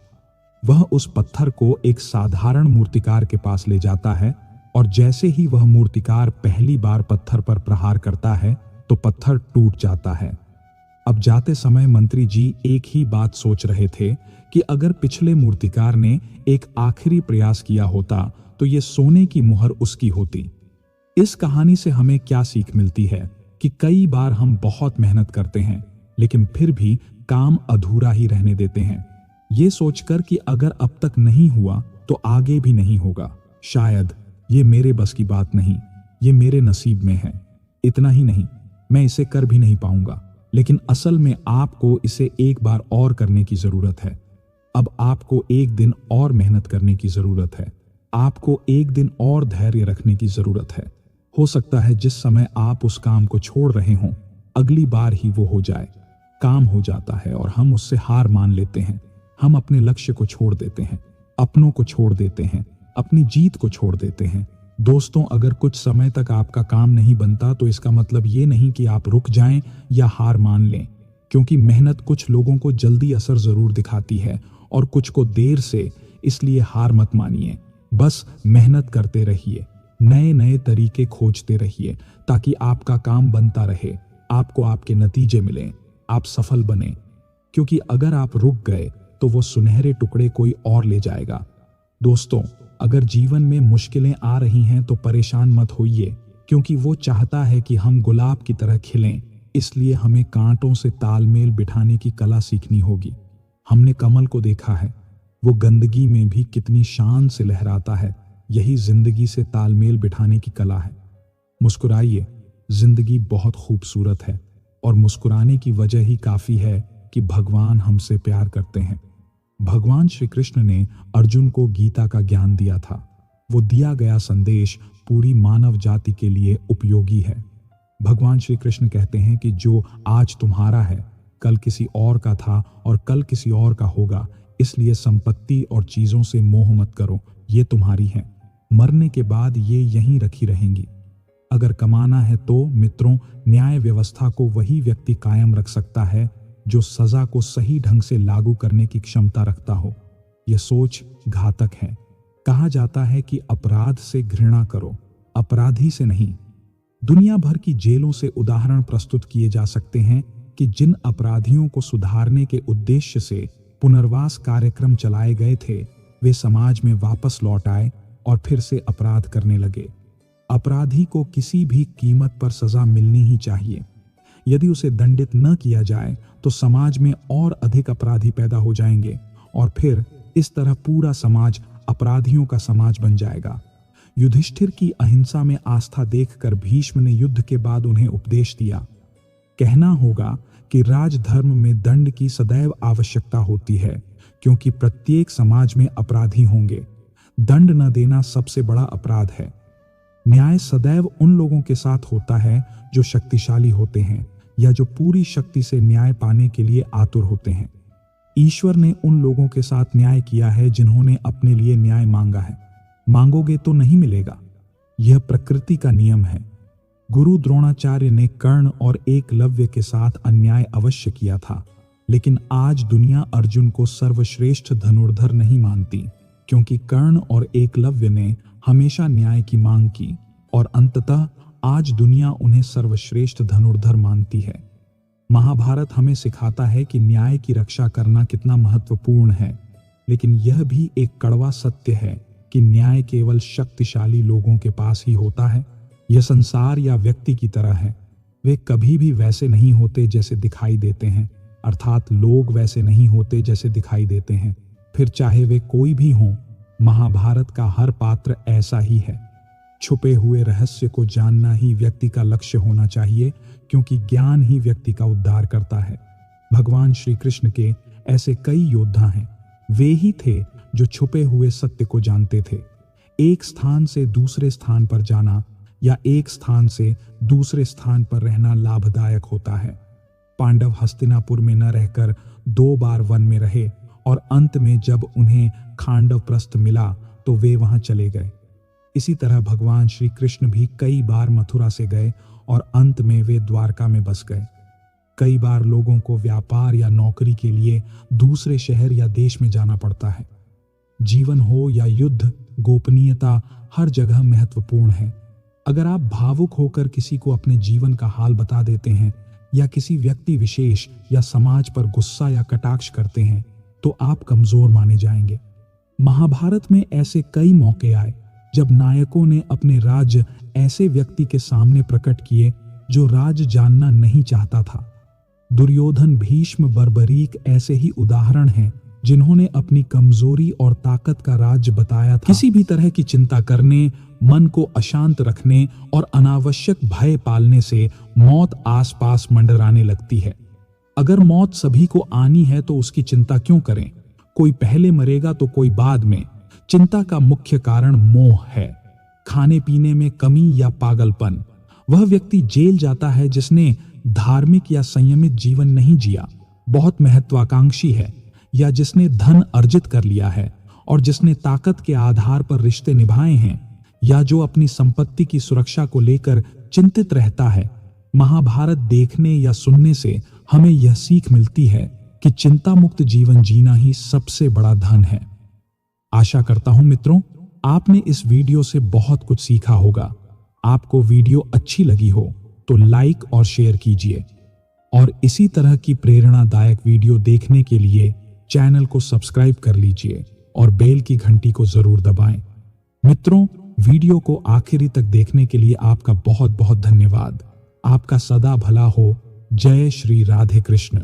वह उस पत्थर को एक साधारण मूर्तिकार के पास ले जाता है और जैसे ही वह मूर्तिकार पहली बार पत्थर पर प्रहार करता है तो पत्थर टूट जाता है। अब जाते समय मंत्री जी एक ही बात सोच रहे थे कि अगर पिछले मूर्तिकार ने एक आखिरी प्रयास किया होता तो ये सोने की मुहर उसकी होती। इस कहानी से हमें क्या सीख मिलती है कि कई बार हम बहुत मेहनत करते हैं लेकिन फिर भी काम अधूरा ही रहने देते हैं, ये सोचकर कि अगर अब तक नहीं हुआ तो आगे भी नहीं होगा। शायद ये मेरे बस की बात नहीं, ये मेरे नसीब में है। इतना ही नहीं, मैं इसे कर भी नहीं पाऊंगा। लेकिन असल में आपको इसे एक बार और करने की जरूरत है। अब आपको एक दिन और मेहनत करने की जरूरत है। आपको एक दिन और धैर्य रखने की जरूरत है। हो सकता है जिस समय आप उस काम को छोड़ रहे हों, अगली बार ही वो हो जाए। काम हो जाता है और हम उससे हार मान लेते हैं। हम अपने लक्ष्य को छोड़ देते हैं, अपनों को छोड़ देते हैं, अपनी जीत को छोड़ देते हैं। दोस्तों, अगर कुछ समय तक आपका काम नहीं बनता तो इसका मतलब ये नहीं कि आप रुक जाएं या हार मान लें, क्योंकि मेहनत कुछ लोगों को जल्दी असर जरूर दिखाती है और कुछ को देर से। इसलिए हार मत मानिए, बस मेहनत करते रहिए, नए नए तरीके खोजते रहिए ताकि आपका काम बनता रहे, आपको आपके नतीजे मिलें, आप सफल बने। क्योंकि अगर आप रुक गए तो वो सुनहरे टुकड़े कोई और ले जाएगा। दोस्तों, अगर जीवन में मुश्किलें आ रही हैं तो परेशान मत होइए, क्योंकि वो चाहता है कि हम गुलाब की तरह खिलें। इसलिए हमें कांटों से तालमेल बिठाने की कला सीखनी होगी। हमने कमल को देखा है, वो गंदगी में भी कितनी शान से लहराता है। यही जिंदगी से तालमेल बिठाने की कला है। मुस्कुराइए, जिंदगी बहुत खूबसूरत है और मुस्कुराने की वजह ही काफी है कि भगवान हमसे प्यार करते हैं। भगवान श्री कृष्ण ने अर्जुन को गीता का ज्ञान दिया था। वो दिया गया संदेश पूरी मानव जाति के लिए उपयोगी है। भगवान श्री कृष्ण कहते हैं कि जो आज तुम्हारा है कल किसी और का था और कल किसी और का होगा। इसलिए संपत्ति और चीजों से मोह मत करो, ये तुम्हारी है। मरने के बाद ये यहीं रखी रहेंगी। अगर कमाना है तो मित्रों, न्याय व्यवस्था को वही व्यक्ति कायम रख सकता है जो सजा को सही ढंग से लागू करने की क्षमता रखता हो। यह सोच घातक है। कहा जाता है कि अपराध से घृणा करो, अपराधी से नहीं। दुनिया भर की जेलों से उदाहरण प्रस्तुत किए जा सकते हैं कि जिन अपराधियों को सुधारने के उद्देश्य से पुनर्वास कार्यक्रम चलाए गए थे, वे समाज में वापस लौट आए और फिर से अपराध करने लगे। अपराधी को किसी भी कीमत पर सजा मिलनी ही चाहिए। यदि उसे दंडित न किया जाए तो समाज में और अधिक अपराधी पैदा हो जाएंगे और फिर इस तरह पूरा समाज अपराधियों का समाज बन जाएगा। युधिष्ठिर की अहिंसा में आस्था देखकर भीष्म ने युद्ध के बाद उन्हें उपदेश दिया। कहना होगा कि राजधर्म में दंड की सदैव आवश्यकता होती है, क्योंकि प्रत्येक समाज में अपराधी होंगे। दंड न देना सबसे बड़ा अपराध है। न्याय सदैव उन लोगों के साथ होता है जो शक्तिशाली होते हैं या जो पूरी शक्ति से न्याय पाने के लिए आतुर होते हैं। ईश्वर ने उन लोगों के साथ न्याय किया है जिन्होंने अपने लिए न्याय मांगा है। मांगोगे तो नहीं मिलेगा, यह प्रकृति का नियम है। गुरु द्रोणाचार्य ने कर्ण और एकलव्य के साथ अन्याय अवश्य किया था, लेकिन आज दुनिया अर्जुन को सर्वश्रेष्ठ धनुर्धर नहीं मानती, क्योंकि कर्ण और एकलव्य ने हमेशा न्याय की मांग की और अंततः आज दुनिया उन्हें सर्वश्रेष्ठ धनुर्धर मानती है। महाभारत हमें सिखाता है कि न्याय की रक्षा करना कितना महत्वपूर्ण है, लेकिन यह भी एक कड़वा सत्य है कि न्याय केवल शक्तिशाली लोगों के पास ही होता है। यह संसार या व्यक्ति की तरह है, वे कभी भी वैसे नहीं होते जैसे दिखाई देते हैं, अर्थात लोग वैसे नहीं होते जैसे दिखाई देते हैं। फिर चाहे वे कोई भी हों, महाभारत का हर पात्र ऐसा ही है। छुपे हुए रहस्य को जानना ही व्यक्ति का लक्ष्य होना चाहिए, क्योंकि ज्ञान ही व्यक्ति का उद्धार करता है। भगवान श्री कृष्ण के ऐसे कई योद्धा हैं। वे ही थे जो छुपे हुए सत्य को जानते थे। एक स्थान से दूसरे स्थान पर जाना या एक स्थान से दूसरे स्थान पर रहना लाभदायक होता है। पांडव हस्तिनापुर में न रहकर 2 बार वन में रहे और अंत में जब उन्हें खांडव प्रस्थ मिला तो वे वहां चले गए। इसी तरह भगवान श्री कृष्ण भी कई बार मथुरा से गए और अंत में वे द्वारका में बस गए। कई बार लोगों को व्यापार या नौकरी के लिए दूसरे शहर या देश में जाना पड़ता है। जीवन हो या युद्ध, गोपनीयता हर जगह महत्वपूर्ण है। अगर आप भावुक होकर किसी को अपने जीवन का हाल बता देते हैं या किसी व्यक्ति विशेष या समाज पर गुस्सा या कटाक्ष करते हैं तो आप कमजोर माने जाएंगे। महाभारत में ऐसे कई मौके आए जब नायकों ने अपने राज ऐसे व्यक्ति के सामने प्रकट किए जो राज जानना नहीं चाहता था। दुर्योधन, भीष्म, बर्बरीक ऐसे ही उदाहरण हैं जिन्होंने अपनी कमजोरी और ताकत का राज बताया था। किसी भी तरह की चिंता करने, मन को अशांत रखने और अनावश्यक भय पालने से मौत आसपास मंडराने लगती है। अगर मौत सभी को आनी है तो उसकी चिंता क्यों करें? कोई पहले मरेगा तो कोई बाद में। चिंता का मुख्य कारण मोह है, खाने पीने में कमी या पागलपन। वह व्यक्ति जेल जाता है जिसने धार्मिक या संयमित जीवन नहीं जिया, बहुत महत्वाकांक्षी है, या जिसने धन अर्जित कर लिया है और जिसने ताकत के आधार पर रिश्ते निभाए हैं, या जो अपनी संपत्ति की सुरक्षा को लेकर चिंतित रहता है। महाभारत देखने या सुनने से हमें यह सीख मिलती है कि चिंता मुक्त जीवन जीना ही सबसे बड़ा धन है। आशा करता हूं मित्रों, आपने इस वीडियो से बहुत कुछ सीखा होगा। आपको वीडियो अच्छी लगी हो तो लाइक और शेयर कीजिए और इसी तरह की प्रेरणादायक वीडियो देखने के लिए चैनल को सब्सक्राइब कर लीजिए और बेल की घंटी को जरूर दबाएं। मित्रों, वीडियो को आखिरी तक देखने के लिए आपका बहुत बहुत धन्यवाद। आपका सदा भला हो। जय श्री राधे कृष्ण।